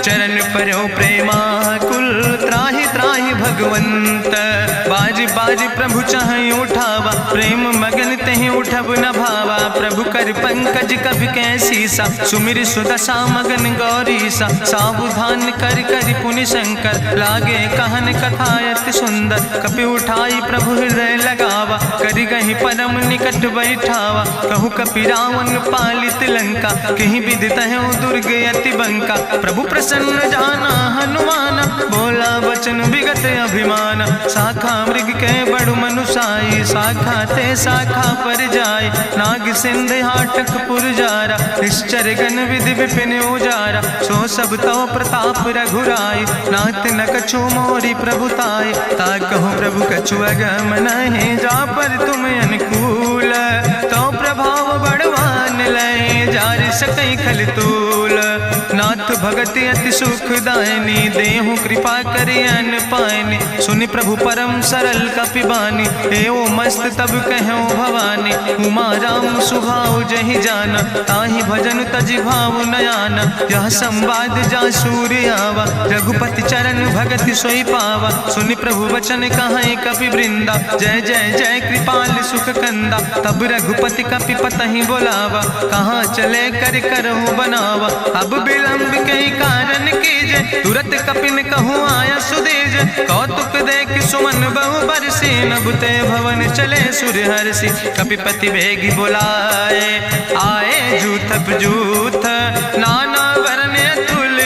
चरण परौ प्रेमाकुल, त्राहि त्राहि भगवंत। बाज बाज प्रभु चाहि उठावा, प्रेम मगन तेहि उठब न भावा। प्रभु कर पंकज कभि कैसीसा, सुमिर सुदशा मगन गौरीसा। सावधान कर कर पुनि शंकर, लागे कहन कथा अति सुंदर। कपि उठाई प्रभु हृदय लगावा, करि गहि परम निकट बैठावा। कहु कपि रावण पालित लंका, कहीं विधि तहु दुर्ग अति बंका। प्रभु प्रसन्न जाना हनुमाना, बोला वचन विगत अभिमान। शाखा मृग के बड़ु मनुसाई, शाखा ते शाखा पर जाय। नाग सिंध हाटक पुरजारा, निश्चर गण विधि विपिन उजारा। सो सब तो प्रताप रघुराई, नाथ न कछु मोरी प्रभुताई। ता कहूँ प्रभु कछु अगम नहीं, जा पर तुम अनुकूल। तो प्रभाव बड़वान लय, जार सकई खल तूल। नाथ भगति अति सुखदायनी, देहु कृपा करि अन पायनी। सुनि प्रभु परम सरल कपिबानी, एओ मस्त तब कहूँ भवानी। उमा राम सुभाव जहि जाना, ताहि भजन तजि भाव नयाना। यह संवाद जा सूर्य आवा, रघुपति चरण भगति सोई पावा। सुनि प्रभु वचन कहाई कपि वृंदा, जय जय जय कृपाल सुख कंदा। तब रघुपति कपि पतहि बोलावा, कहाँ चले कर करहु बनावा। अब विलंब कई कारण कीजे, तुरत कपिन कहूँ आया सुदेज। कौतुक देख सुमन बहु बरसी, नभ ते भवन चले सुर हरसी। कपिपति वेगी बुलाए, आए जूथप जूथ, नाना वरण अतुल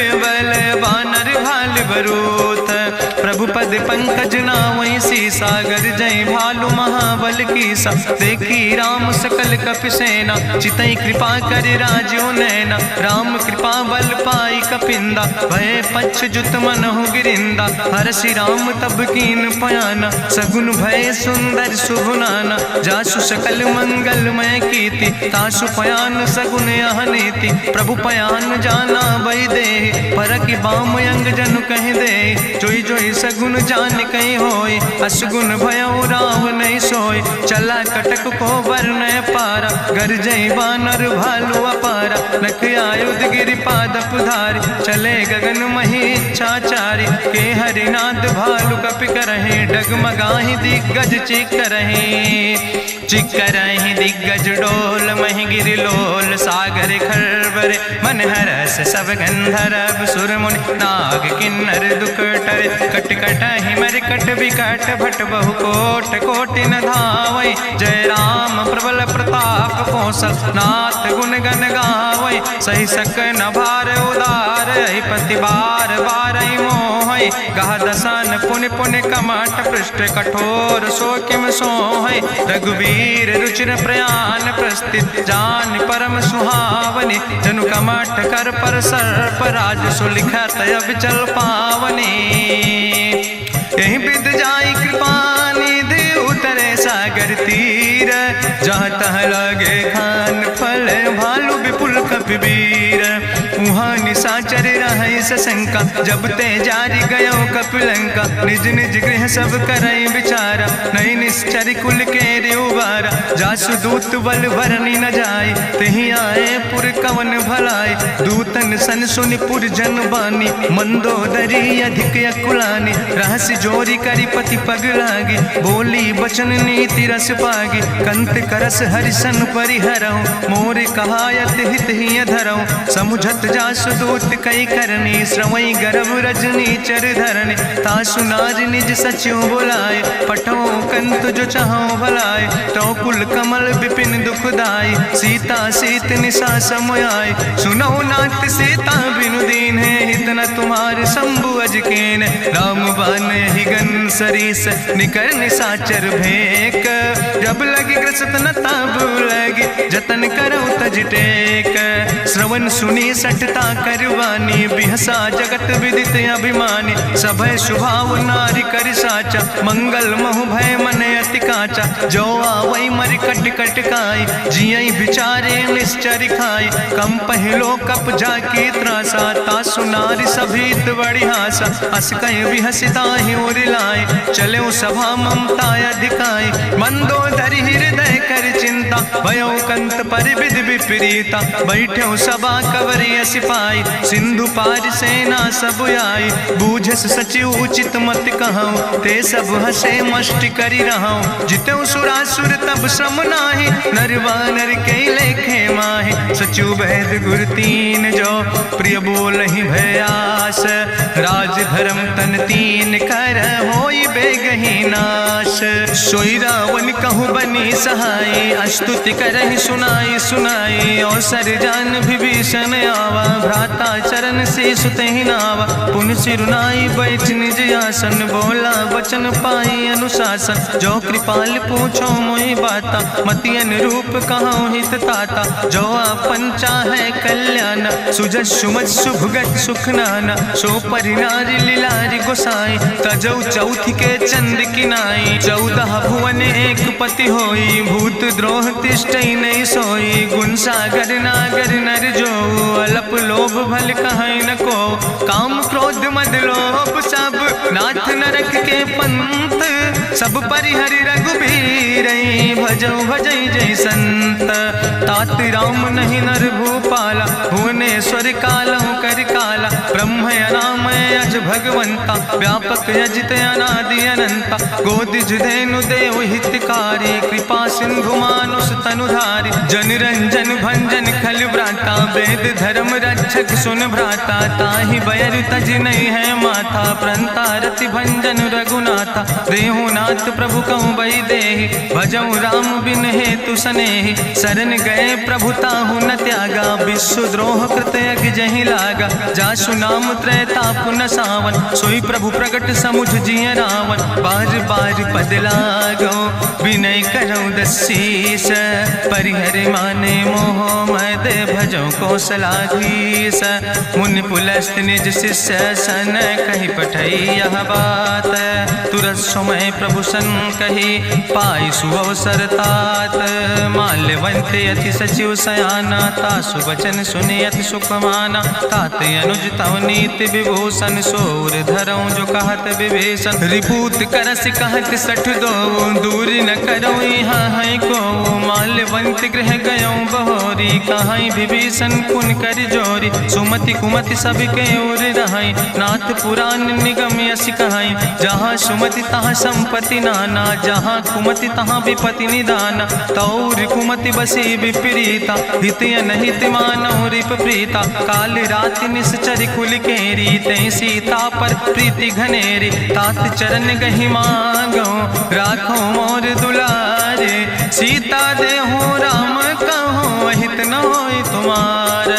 पद पंकज नावै सीसा, गर्जै भालु महाबल कीसा। देखी राम सकल कपि सेना, चितई कृपा कर राजो नैना। राम कृपा बल पाई कपिंदा, भय पक्ष जुत मनहु गिरिंदा। हरसि राम तब कीन पयाना, सगुन भय सुंदर शुभ नाना। जासु सकल मंगलमय कीर्ति, तासु पयान सगुन अहनीति। प्रभु पयान जाना बई दे, परकि बाम अंग जनु कह दे। जोई जोई सगुन जान कहीं होय, असगुन भयो राव नहीं सोय। चला कटक को वर्णय पारा, गर्जई बानर भालु अपारा। लख आयुध गिरि पादप धारि, चले गगन मही इच्छाचारि। के हरिनाद भालु कपि करहि, डगमगाहि दिग्गज चिकरहि। चिकरहि दिग्गज डोल, महि गिरि लोल। सागर खरबर मन हरस, सब गंधर्व सुर मुनि। नाग किन्नर दुख टरे, कट कटहि मरकट विकट। भट बहु कोट कोटि न धावै, जय राम प्रबल प्रताप कौशल। नाथ गुण गण गावै, सही सक न भार उदार। पति बार बार मोहै, गह दसन पुनि पुनि कमठ। पृष्ठ कठोर सो किम सोहै, रघुवीर रुचिर प्रयाण। प्रस्थित जान परम सुहावनी, जनु कमठ कर पर सर्प। राज सुलिखत अविचल पावनी, यही विद जाई कृपा निधि। उतरे सागर तीर, जहाँ तह लगे खान फल। भालु विपुल कपिवीर, उहाँ निशाचर रहै सशंका। जब ते जारी गयो कपिलंका, निज निज गृह सब करई विचारा। नहीं निश्चर कुल के रेउबारा, जासु दूत बल भरनी न जाय। तेहि आए पुर कवन भलाई, दूतन सन सुनि पुर जन बानी। मंदोदरी अधिक अकुलानी, रहस्य जोरी करी पति पग लागी। बोली बचन नीति रस पागी, कंत करस हरिसन परिहरऊँ। मोर कहायत हित ही धरऊँ, समुझत जासु दूत कई करनी। श्रवई गर्भ रजनी चर धरनी, तासु नाज निज सचिव बुलाए। पठो कंत जो चाहो भलाए, तो कुल कमल विपिन दुखदाई। सीता सीत निशा समयाय, सुनो नाथ सीता बिनु दीन है। हित न तुम्हारे शंभु अजकेन, राम बान ही गन सरीस। निकर निशाचर भेक, जब लगी ग्रसत न ताब लगी। जतन करो तज टेक, श्रवण सुनी सटता करवानी। बिहसा जगत विदित अभिमानी, सभय स्वभाव नारी कर साचा। मंगल महु भय मन अति काचा, जो आवै मर कट कट खाई। जियई विचारे निश्चर खाई, कम पहलो कप जाकी त्रासा। तासु नारी सभीत बड़ी हासा, अस कहीं विहसिता ही उर लाए। चले सभा ममता अधिकाई, मंदोदरी हृदय कर चिंता। भयो कंत पर विध विपरीता, बैठे सभा कवरिय सिपाही। सिंधु पार सेना सब आई, बूझस सचिव उचित मत कहूँ। ते सब हसे मष्ट करी रहूँ, जितऊ सुरासुर तब श्रम नाही। नर वानर के लेखे माहि, सचिव वैद गुर तीन जो। प्रिय बोल ही भयास, राज धर्म तन तीन कर। होई बेगही नाश, सोई रावण कहूँ बनी सहाय। अस्तुति करहि सुनाई सुनाई, अवसर जान विभीषण आवा। भ्राता चरण से सुतहि नावा, पुन सिरुनाई बैठ निज आसन। बोला वचन पाई अनुशासन, जो कृपाल पूछो मोहि बाता। मति अनुरूप कहूँ हित ताता, जो आपन चाहे कल्याण। सुजस सुमत सुभगत सुख नाना, सो परिनारी लीलारी गोसाई। तजौ चौथ के चंद किनाई, 14 भुवन एक पति होई। भूत द्रोह तिष्ठई नहीं सोई, गुण सागर नागर नर जो। अलप लोभ भल कहीं न को, काम क्रोध मद लोभ सब। नाथ नरक के पंथ, सब परिहरि रघुबीर। भजौ भजई जय संत, तात राम नहीं नर भूपाला। भुवनेश्वर कालहु कर काला, ब्रह्म अनामय अज भगवंता। व्यापक अजित अनादि अनंता, गोदिज धेनु देव हितकारी। कृपा सिंधु मानुष तनुधारी, जन रंजन भंजन खल व्राता। वेद धर्म रक्षक सुन भ्राता, ताहि बयर तज नहीं है माथा। प्रंता रति भंजन रघुनाथा, देहु नाथ प्रभु कहूँ बई देहि। भजऊ राम बिन हेतु सनेहि, शरण गए प्रभु ताहु न त्यागा। विश्व द्रोह कृत यज्ञ जहि लागा, जासु नाम त्रैताप न सावन, सोई प्रभु प्रगट समुझ जिय रावण। बार बार पद लागो विनय करऊँ दसीस, परिहर माने मोह मद भजो कौशलाधीश। मुनि पुलस्त निज शिष्य सन, कही पठई यह बात। तुरत समय प्रभु सन कही, पाई सुअवसर तात। माल्यवंत अति सचिव सयाना, तासु वचन सुनि अति सुख माना। तात अनुज तव नीति विभूषण, सोर धरऊँ जो कहत विभीषण। रिपूत करस कहत सठ दो, दूर न करऊँ यहाँ है को। माल्यवंत गृह गयऊँ बहोरी, कहाई विभीषण पुन कर जोरी। सुमति कुमति सबके ओर रहाई, नाथ पुराण निगम यस कहाई। जहाँ सुमति तहाँ संपत्ति नाना, जहाँ कुमति तहाँ विपत्ति निदाना। तौर कुमति बसी विपरीता, हित अनहित मानव रिप प्रीता। काल राति निश्चर कुल केरी, तै सीता पर प्रीति घनेरी। तात चरण गहि मांगो, राखो मोर दुलारे। सीता देहु राम कहो, अहित न होय तुम्हार।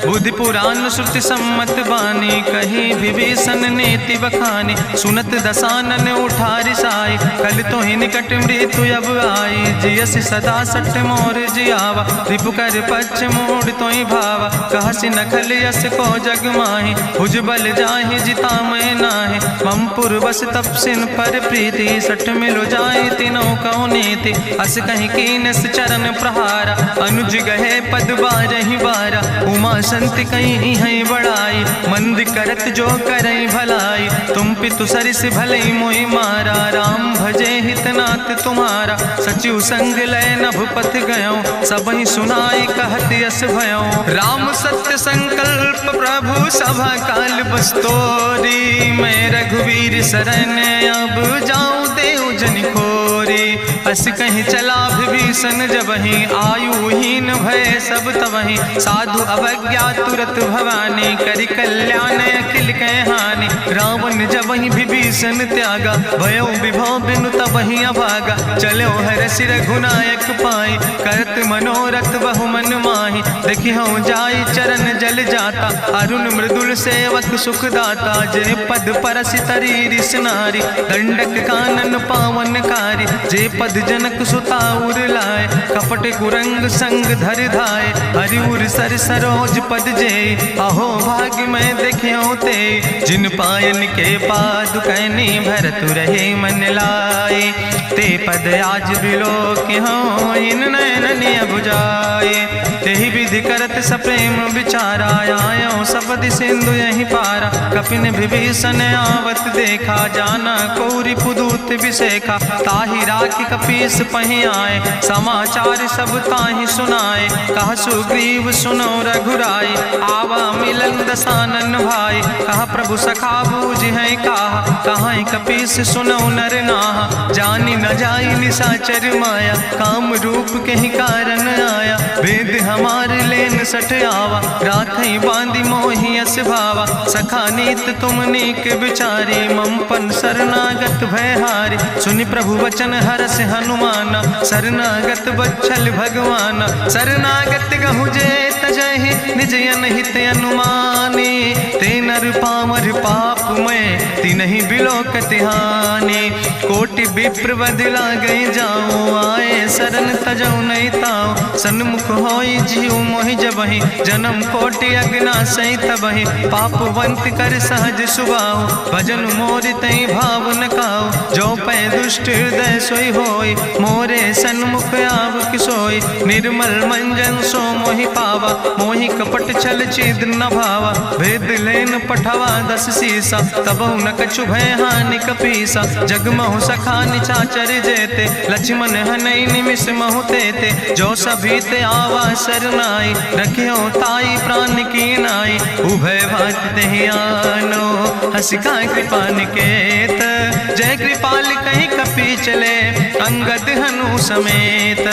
बुद्धि पुराण श्रुति सम्मत बानी, कही विभीषण नीति बखानी। सुनत दसानन उठारि साई, कल तो ही निकट मृत्यु अब आई। जियस सदा सठ मोर जियावा, रिपु कर पक्ष मोड़ तो ही भावा। कहसि नखल यस को जग माही, भुज बल जाहि जिता मैं नाहि। ममपुर बस तपसिन पर प्रीति, सठ मिलो जाए तीनों कौ नीति। अस कहीं कीनस चरण प्रहारा, अनुज गहे पद बारहि बारा। उमा संत कहीं है बड़ाई, मंद करत जो करई भलाई। तुम पितु सरिस भलई मोहि मारा, राम भजे हितनाथ तुम्हारा। सचिव संग लय नभ पथ गयो, सबहि सुनाई कहत यस भयो। राम सत्य संकल्प प्रभु सभा काल बस्तोरी। मैं रघुवीर शरण अब जाऊँ देव जन खोरी। अस कहीं चला विभीषण जबहि, आयुहीन भय सब तबहि। साधु अवज्ञा तुरत भवानी, करि कल्याण अखिल कह हानि। रावण जबहि विभीषण त्यागा, भयो विभव बिनु तबहि अभागा। चलो हरषि रघुनायक पाई, करत मनोरथ बहु मन माहि। देखियो जाई चरण जल जाता, अरुण मृदुल सेवक सुख दाता। जे पद परसि तरी रिस नारी, दंडक कानन पावन कारी। जे पद जनक सुता उर लाए, कपट कुरंग संग धर धाय। हरिउर सर सरोज पद जे, अहो भाग्य मैं देख्यो ते। जिन पायन के पादु कहनी, भरत रहे मन लाए। ते पद आज बिलोक हो, इन नयन बुझाए। तेहि विधि करत सप्रेम विचारा, आयो सपदि सिंधु यही पारा। कपिन विभीषण आवत देखा, जाना कौरि पुदूत विशेखा। ताहि राखि कपीस पहि आए, समाचार सब ताहि सुनाए। कहा सुग्रीव सुनो रघुराई, आवा मिलन दसानन भाई। कहा प्रभु सखा बूझ है कहा, कहाँ कपीस सुनो नर नाहा। जानी न जाई निशाचर माया, काम रूप के ही कारण आया। वेद हमार लेन सठ आवा, राखई बांधी मोहि यस भावा। सखा नीत तुम नीक विचारी, ममपन शरणागत भयहारी। सुनि प्रभु वचन हरस हनुमाना, शरणागत बच्छल भगवाना। शरणागत गहु जे तजहि, निज अनहित अनुमानी। ते नर पामर पाप में, तिनहि बिलोकत हानि। कोटि विप्र बदला गई जाऊँ, आए शरण तजऊ नहीं ताऊ। सन्मुख होई जीव मोहि जबहि, जन्म कोटि अग्ना सही तबहि। पापवंत कर सहज सुभाऊ, भजन मोर तई भाव न काऊ। जो पै दुष्ट हृदय सोई होई, मोरे सन्मुख आव किसोई। निर्मल मंजन सो मोहि पावा, मोहि कपट छल छिद्र न भावा। भेद लेन पठवा दस सीसा, तबहु न कछु भय हानि कपीसा। जगमहु सखा निचाचर जेते, लक्ष्मण हनई निमिष महु तेते। जो सभी ते आवा सरनाई, रखियो ताई प्राण की नाई। उभय भात तेहि आनो, हसिका कृपा निकेत। जय कृपाल कहीं कपी चले, अंगद हनु समेत।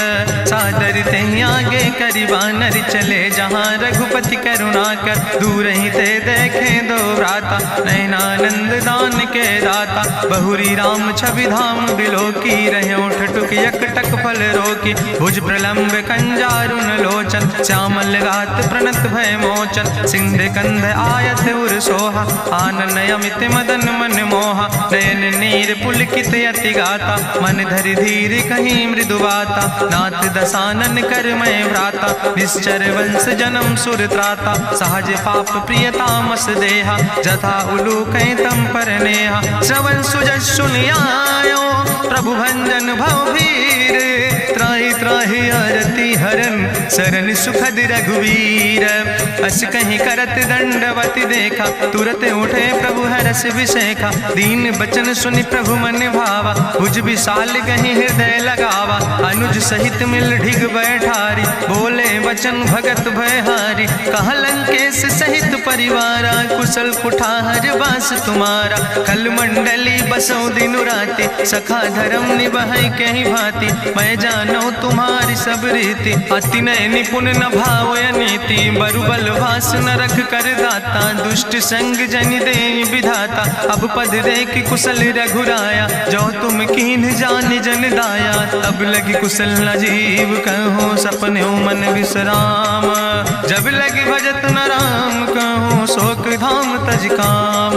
सादर तहि आगे करि बानर चले, जहाँ रघुपति करुणा कर दूर ही ते देखे दो भ्राता। नयनानंद दान के दाता, बहुरी राम छवि धाम बिलोकी। रहे ठटुक यकटक फल रोकी, भुज प्रलंब कंजारुन लोचन। श्यामल गात प्रणत भय मोचन, सिंध कंध आयत उर सोहा। आनन अमित मदन मन मोहा, नयन नीर पुलकित अति गाता। मन धरि धीर कहीं मृदु बाता, नाथ दसानन कर मैं भ्राता। निश्चर वंश जन्म सुर त्राता, सहज पाप प्रियतामस देहा। जथा उलूक तम पर नेहा, श्रवण सुजस सुनियायो। प्रभु भंजन भव भीर, त्राहि त्राहि आरती हरन। शरण सुखद रघुवीर, अस कहीं करत दंडवत देखा। तुरत उठे प्रभु हरस विशेखा, दीन बचन सुनि प्रभु मन भावा। भुज विशाल कहीं हृदय लगावा, अनुज सहित मिल ढिग बैठारी। बोले वचन भगत भयहारी, कहा लंकेश सहित परिवारा। कुशल कुठार बास तुम्हारा, कल मंडली बसो दिनु राति। सखा धर्म निभाई कहीं भांति, मैं जानो तुम्हारी सब रीति। अति नय निपुण न भाव नीति, बरुबल भास न रख कर दाता। दुष्ट संग जन दे विधाता, अब पद देख कुशल रघुराया। जो तुम कीन जान जन दाया, तब लगी कुशल न जीव कहो। सपने मन विश्राम, जब लगी भजत न राम कहो। शोक धाम तज काम,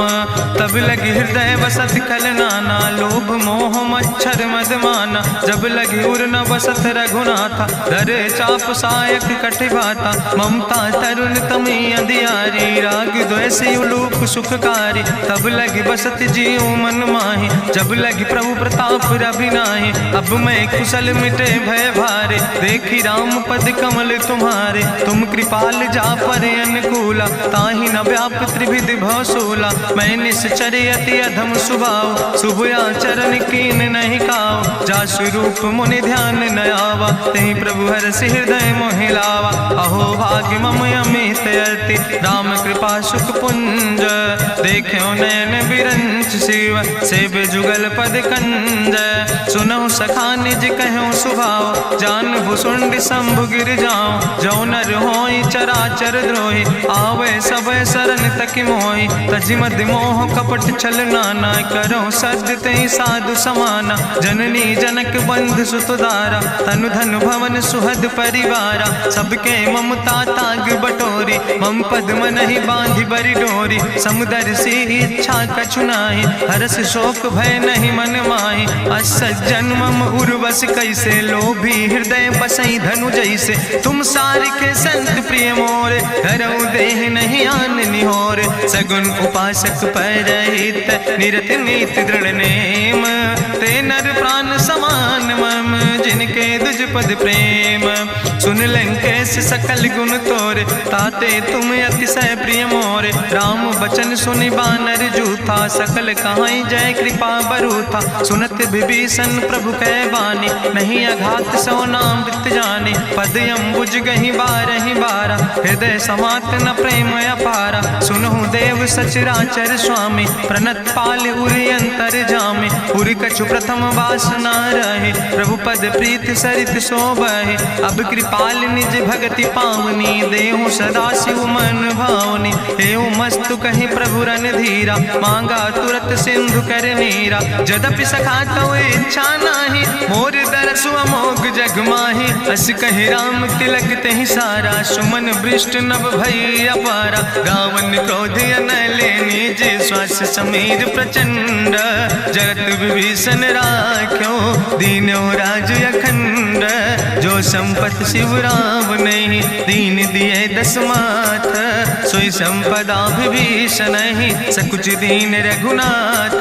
तब लगी हृदय बसत खल नाना। लोभ मोह मच्छर मद माना, जब लगी उर न बसत रघुनाथा। धर चाप सायक कटिभाता, ममता तरुण तमी अंधियारी। राग द्वेष उलूक सुखकारी, तब लगी बसत जीव मन माही। जब लगी प्रभु प्रताप रवि नाही, अब मैं कुशल मिटे भय भारे। देखी राम पद कमल तुम्हारे, तुम कृपाल जा पर अनुकूला। ताहि न व्याप त्रिविध भवसूला, मैं निश्चर अति अधम स्वभाव। शुभ आचरण कीन नहीं काव, जा स्वरूप मुनि ध्यान न आवा। तेहि प्रभु हरषि हृदय मोहि लावा। अहो भाग्य मम अमित अति, राम कृपा सुख पुंज। देखो नयन बिरंच शिव, सेव जुगल पद कंज। सुनहु सखा निज कहूँ सुभाव, जान भुसुंड शंभु गिर जाऊं। जो नर होई चराचर द्रोही, आवे सब शरण तक मोहि। तजि मद मोह कपट छल नाना, करो सद्य तेहि साधु समाना। जननी जनक बंधु सुत दारा, तनु धन भवन सुहद परिवारा। सबके ममता ताग बटोरी, मम पद मन ही बांधि बरी डोरी। समुदर सी इच्छा कछु नाही, हरस शोक भय नहीं मन माही। असज्जन मम उर्वश कैसे, लोभी हृदय बसई धनु जैसे। तुम सारिके संत प्रिय मोरे, धरऊ देह नहीं आन निहोर। सगुन उपासक परहित, निरत नीति दृढ़ नेम। ते नर प्राण समान मम, जिनके दुज पद प्रेम। सुन लंकेश सकल गुण तोरे, ताते तुम अतिशय प्रिय मोरे। राम बचन सुनि बानर जूथा, सकल कहाई जय कृपा बरूथा। सुनत विभीषण प्रभु कै बानी, नहीं अघात सो नाम वृत जानी। पद अम्बुज गहि बारहि बारा, हृदय समात न प्रेम अपारा। सुनहु देव सचराचर स्वामी, प्रणत पाल उरि अंतर जामी। उरि कछु प्रथम वासना रहे, प्रभु पद प्रीत सरित शोभहि। अब कृपाल निज भगति पावनी, देहु सदा शिव मन भावनी। एवं मस्तु कहि प्रभु रन धीरा, मांगा तुरत सिंधु कर नीरा। जदपि सखा तो इच्छा नाही, मोर दरसु अमोघ जग माही। अस कहि राम तिलक तेहि सारा, सुमन वृष्ट नभ भई अपारा। गावन क्रोध अनले निज, श्वास समीर प्रचंड। जरत विभीषण राख्यो, दीनो राज अखंड। जो संपत शिव राम नहीं, दीन दिए दस माथ। सोई संपदा विभीषण नहीं, सकुच दीन रघुनाथ।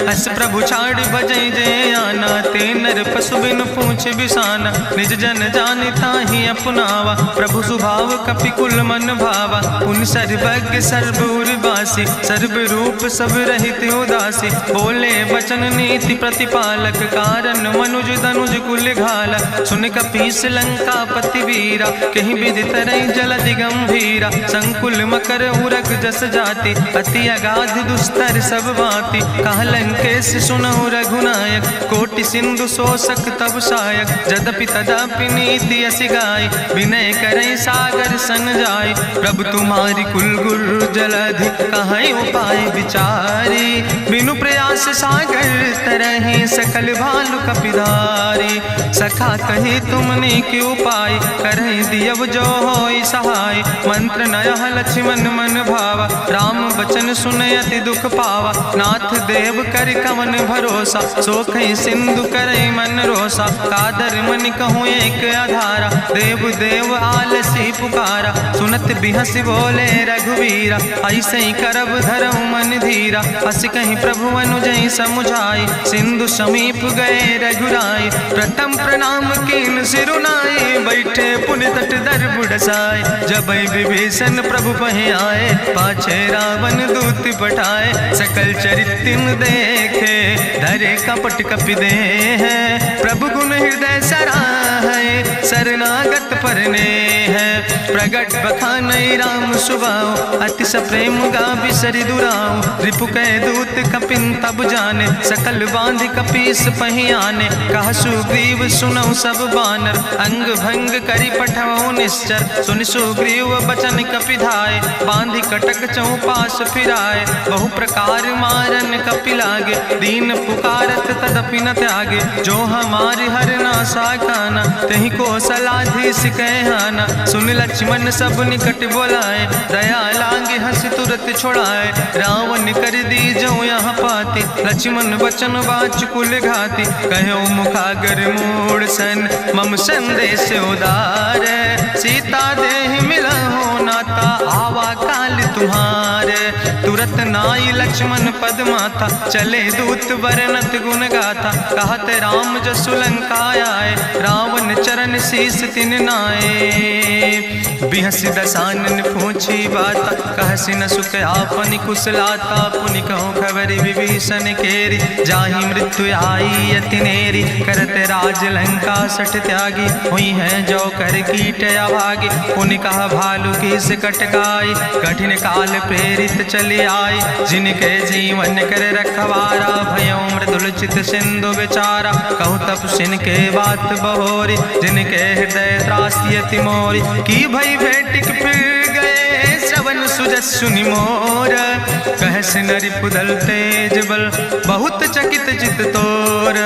अस प्रभु छाड़ भजई जय आना, ते नर पशु बिन पूछ बिसाना। निज जन जानिता ही अपनावा, प्रभु स्वभाव कपि कुल मन भावा। उन सर्वज्ञ सर्वउर्वासी, सर्व रूप सब रहित उदासी। बोले वचन नीति प्रतिपालक, कारण मनुज दनुज कुल घाला। सुन कपीस लंका पति वीरा, कहीं विधि तरई जलधि गंभीरा। संकुल मकर उरग जस जाति, अति अगाध दुस्तर सब भांति। कहा लंकेश सुनहु रघुनायक, कोटि सिंधु सो तोषक तब सायक, जदपि तदपि नीति असि गाय, विनय करई सागर सन जाय। प्रभु तुम्हारी कुल गुरु जलधि, कहीं उपाय विचारी, बिनु प्रयास सागर तरहि, सकल भालु कपिधारी। सखा कही तुमने के उपाय, करहि दियव जो होई सहाय। मंत्र नयह लक्ष्मण मन भावा, राम बचन सुनय अति दुख पावा। नाथ देव कर कवन भरोसा, सोखई सिंधु करई मन रोसा। कादर मन कहूँ एक आधारा, देव देव आलसी पुकारा। सुनत बिहस बोले रघुवीरा, ऐसे ही करब धरऊ मन धीरा। हस कहीं प्रभु अनुजय समुझाई, सिंधु समीप गए रघुराई। प्रथम प्रणाम कीन सिरुनाई, बैठे पुनि तट दर बुढ़साए। जब विभीषण प्रभु पहे आए, पाछे रावण दूत पठाए। सकल चरित्र देखे, धरे कपट कपि दे है। प्रभु गुण हृदय सराहै, शरणागत परने है। प्रगट बखानई राम सुभाओ, अति सप्रेम गावि सरि दुराओ। रिपु कै दूत कपिन तब जाने, सकल बांधि कपीस पहि आने। कहा सुग्रीव सुनौ सब बानर, अंग भंग करि पठवौ निश्चर। सुनि सुग्रीव बचन कपि धाय, बांधि कटक चौपास फिराए। बहु प्रकार मारन कपि लागे, दीन पुकारत तदपि न त्यागे। जो हमारि हर ना साकाना, तहि कौशलाधीश कहना। सुन लक्ष्मण सब निकट बोलाए, दया लागे हंस तुरत छोड़ाए। रावण कर दी जो यहाँ पाती, लक्ष्मण बचन बाच कुल घाती। कहो मुखागर मूढ़ सन, मम संदेश उदार। सीता देह मिला हो नाता, आवा काल तुम्हारे। तुरत नाई लक्ष्मण पद माथा, चले दूत वर्णत गुण गाथा। कहत राम जसु लंका आए, रावण चरण शीस तिन नाए। बिहसी दसानन पूछी बाता, कहसी न सुख आपन कुशलाता। पुनि कहूँ खबरि विभीषण केरी, जाहि मृत्यु आई अति नेरी। करत राज लंका सठ त्यागी, हुई है जो कर कीट अभागी। पुनि कहा भालू किस कटकाई, कठिन काल प्रेरित चली आई। जिनके जीवन कर रखवारा, भयो मृदुल चित सिंधु विचारा। कहूँ तप सिन के बात बहोरी, जिनके हृदय त्रासी अति मोरी। की भई भेटिक फिर गए, श्रवण सुजस सुनि मोर। कहस नरि पुदल तेज बल, बहुत चकित चित तोर।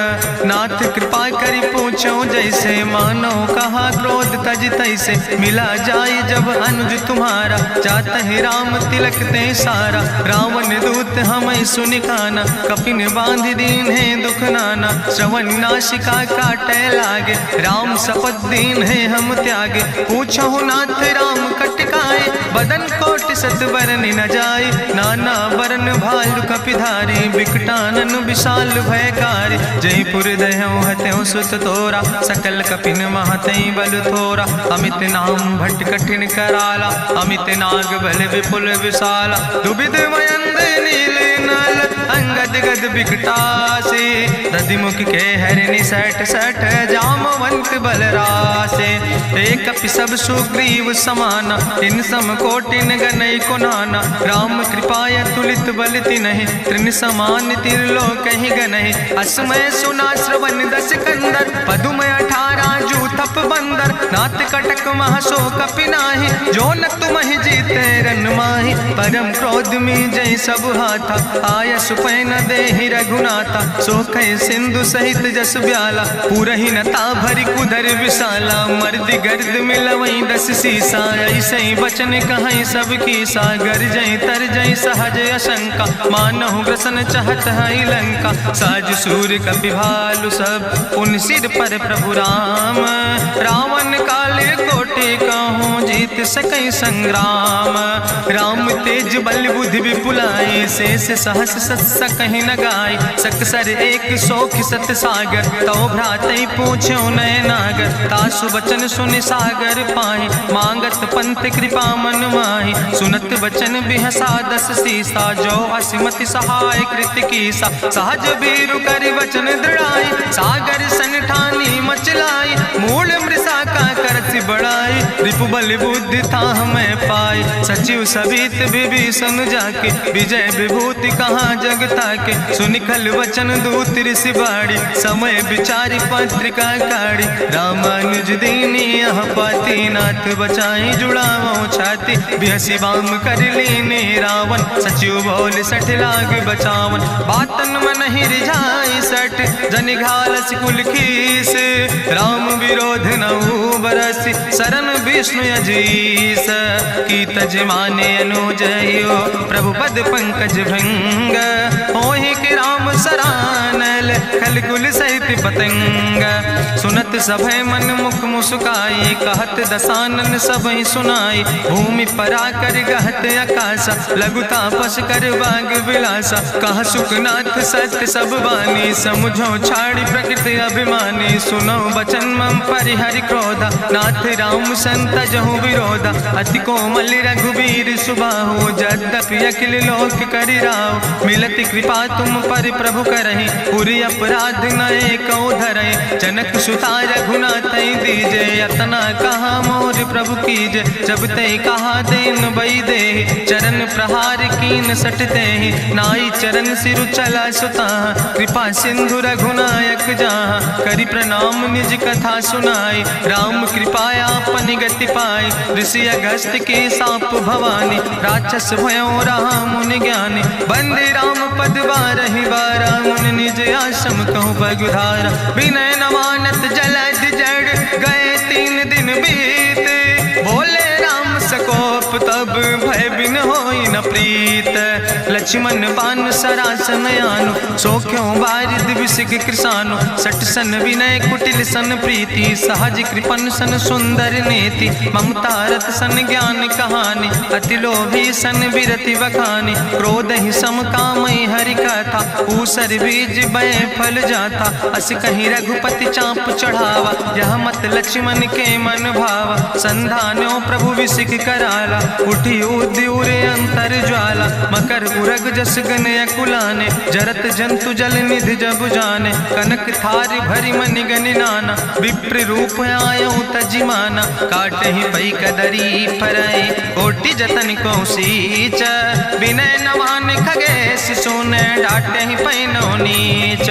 नाथ कृपा करि पूछो जैसे, मानो कहा क्रोध तज तैसे। मिला जाय जब अनुज तुम्हारा, जात है राम तिलक ते सारा। रावण दूत हमें सुनि काना, कपिन बांध दीन है दुख नाना। श्रवण नासिका काटे लागे, राम शपथ दीन है हम त्यागे। पूछो नाथ राम कटकाए, बदन कोटि सत बरन न जाए। नाना बरन भालु कपिधारी, बिकटानन विशाल भयकारी। जयपुर दह्यों हत्यों सुत तोरा, सकल कपिन महतई बल थोरा। अमित नाम भट्ट कठिन कराला, अमित नाग बल विपुल विशाला। दुबिध मयंद नील नल, अंगद गद बिकटासे। दधिमुख के हरिणि सठ सठ, जामवंत बलरासे। एक कपि सब सुग्रीव समाना, इन सम कोटिन गनई को नाना। राम कृपाय तुलित बल तिन्हि, त्रिन समान तिरलोक ही गनहि। असमय सुना श्रवण दस कंदर, पदुम 18 जूथप बंदर। नाथ कटक महसो कपि नाहि, जो न तुमहि जीते रन माहि। परम क्रोध में जय सब हाथा, आय सुपै न देहि रघुनाथा। सो कह सिंधु सहित जस ब्याला, पूरहि नता भरि कुधर विशाला। मर्द गर्द मिलवई 10 सीसा, ऐसे बचन कहीं सब की सागर। जय तर जय सहज अशंका, मानहु ग्रसन चाहत है लंका। साज सूर कपि भालु सब, पुन सिर पर प्रभु राम। रावण काले कोटि कहूँ, जीत सकई संग्राम। राम तेज बल बुद्धि विपुलाई, शेष सहस सत कहीं न गाय। सकसर 100 सत सागर, तो भ्रातई पूछो नय नागर। तासु बचन सुनि सागर पाहि, मांगत पंथ कृपा मन माहि। सुनत बचन बिहसा 10 सीसा, जो असिमति सहाय कृत कीसा। सहज बीरु करि वचन दृढ़ाई, सागर सन ठानी मचलाई। मूल मृषा का करसि बड़ाई, रिपु बल बुद्धि था हमें पाई, सचिव सबित विभीषण जाके, विजय विभूति कहाँ जग ताके। सुनि खल वचन दूत ऋषि बाड़ी, समय विचारी पत्रिका काढ़ी। रामानुज दीनी यह पाती, नाथ बचाई जुड़ावो छाती। बिहसी बाम कर लीने रावण, सचिव बोल सठ लाग बचावन। बातन मन ही रिझाई सठ, जनि घालस कुल खीस। राम विरोध नहु बरसी, शरण विष्णु अजीस। की तज माने अनुजयो, प्रभु पद पंकज भंग। होहि के राम सरानल, खल कुल सहित पतंग। सुनत सभय मन मुख मुस्काई, कहत दसानन सबहि सुनाई। भूमि परा कर गहत आकाशा, लघु तापस कर बाग विलासा। कहा सुखनाथ सत्य सब बानी, समुझो छाड़ी प्रकृति अभिमानी। सुनो बचन मम परिहरि क्रोधा, नाथ राम संत जहु विरोधा। अति कोमल रघुबीर सुबाहु, यद्यपि अखिल लोक करि राव। मिलति कृपा तुम पर प्रभु करहि, पुरि अपराध नए कौ धरहि। जनक सुता रघुनाथ दीजे, यतना कहा मोर प्रभु कीजे। जब ते कहा देन बई दे, चरण प्रहार कीन सट दे। नाई चरण सिरु चला सुता, कृपा सिंधु रघुनायक जहाँ। करि प्रणाम निज कथा सुनाई, राम कृपाया अपनी गति पाई। ऋषि अगस्त के साप भवानी, राक्षस भयो रहा मुनि ज्ञानी। बंदे राम पद बारहि बारा, मुनि निज आश्रम कहु बगुधारा। विनय न मानत जलद जड़, गए 3 दिन बीते। बोले राम सकोप तब, भय बिन होई न प्रीत। लक्ष्मण बान सरासन यानु, सोख्यो बारिद विसिग कृसानु। सठ सन विनय कुटिल सन प्रीति, सहज कृपन सन सुंदर नेति। ममता रत सन ज्ञान कहानी, अति लोभी सन विरति बखानी। क्रोध ही सम कामई हरि कथा, ऊसर बीज बय फल जाता। अस कहीं रघुपति चाप चढ़ावा, यह मत लक्ष्मण के मन भावा। संधान्यो प्रभु विसिक कराला, उठी उद्यूर अंतर ज्वाला। मकर उरग जस गन अकुलाने, जरत जंतु जल निधि जब जाने। कनक थारी भरी मनि गनि नाना, विप्र रूप आयो तजिमाना। काटहि पई कदरी फरई, कोटि जतन को सींच। विनय नवान खगेश सुने, डांटहि पई नो नीच।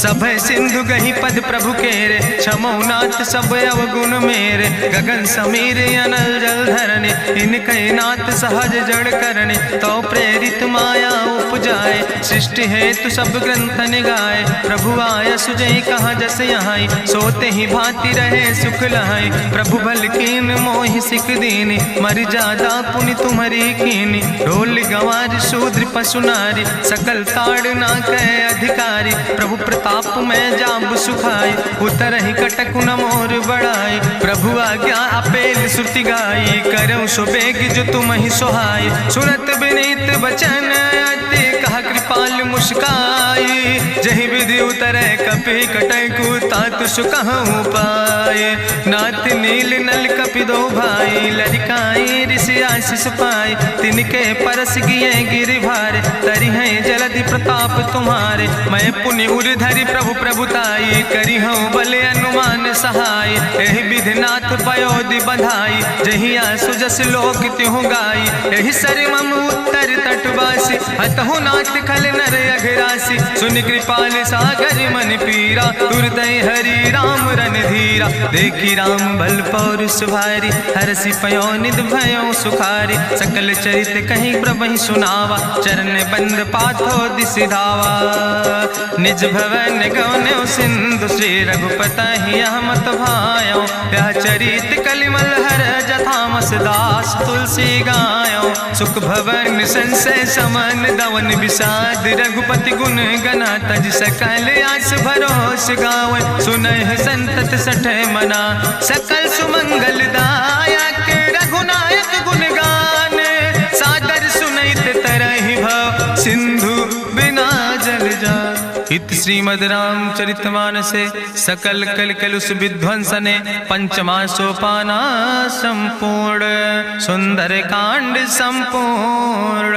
सब सिंधु गहि पद प्रभु केरे, क्षमो नाथ सब अवगुण मेरे। गगन समीर अनल जल धरने, इनके नाथ सहज जड़ करने। तो प्रेरित माया उपजाए, सृष्टि हेतु सब ग्रंथ निगाए। प्रभु आय सुजई कहाँ जस यहाँ, सोते ही भांति रहे सुख लहाई। प्रभु भल कीन मोहि सिख दीनी, मर जादा पुनि तुम्हारी कीनी। ढोल गंवार शूद्र पशु नारी, सकल ताड़ ना कहे अधिकारी। प्रभु प्रताप में जाब सुखाई, उतर ही कटक न मोर बढ़ाई। प्रभु आज्ञा अपेल श्रुति गाई, करऊँ सुबेग जो तुम ही सोहाई। सुनत विनीत बचन अति, कहा कृपाल मुस्काई। जहि विधि उतरे कपि कटकु, तातु सुकहु पाए। नाथ नील नल कपि दो भाई, लरिकाई ऋषि आशीष पाए। तिनके परस गिए गिरि भारे, तरि हैं जलधि प्रताप तुम्हारे। मैं पुनि उर धरि प्रभु प्रभुताई, करि हूँ बल अनुमान सहाय। एहि विधि नाथ पयोधि बधाई, जहिया सुजस लोक त्यों गाई। एहि सर मम उत्तर तटवासी, हतहु नाथ खल नर अघरासी। सुनि कृपाल सागर मन पीरा, तुरतै हरि राम रणधीरा। देखी राम बल पौरुष भारी, हरसि पयो निध भयो सुखारी। सकल चरित कहीं प्रभु सुनावा, चरण बंद पाथो दिसि धावा। निज भवन गौन्यो सिंधु, श्री रघुपति यह मत भायो। यह चरित कलिमल हर जथामस, दास तुलसी गायो। सुख भवन संसय समन, दवन विषाद रघुपति गुण गना। तज सकल आस भरोस गावे, सुनहि संतत सठ मना। सकल सुमंगल दायक, रघुनायक गुण गाने। सादर सुनैत तरहि भव, सिंधु बिना जल जा। इत श्रीमद् रामचरितमानसे सकल कलकलुष विध्वंसने। पंचमा सोपाना संपूर्ण, सुंदर कांड संपूर्ण।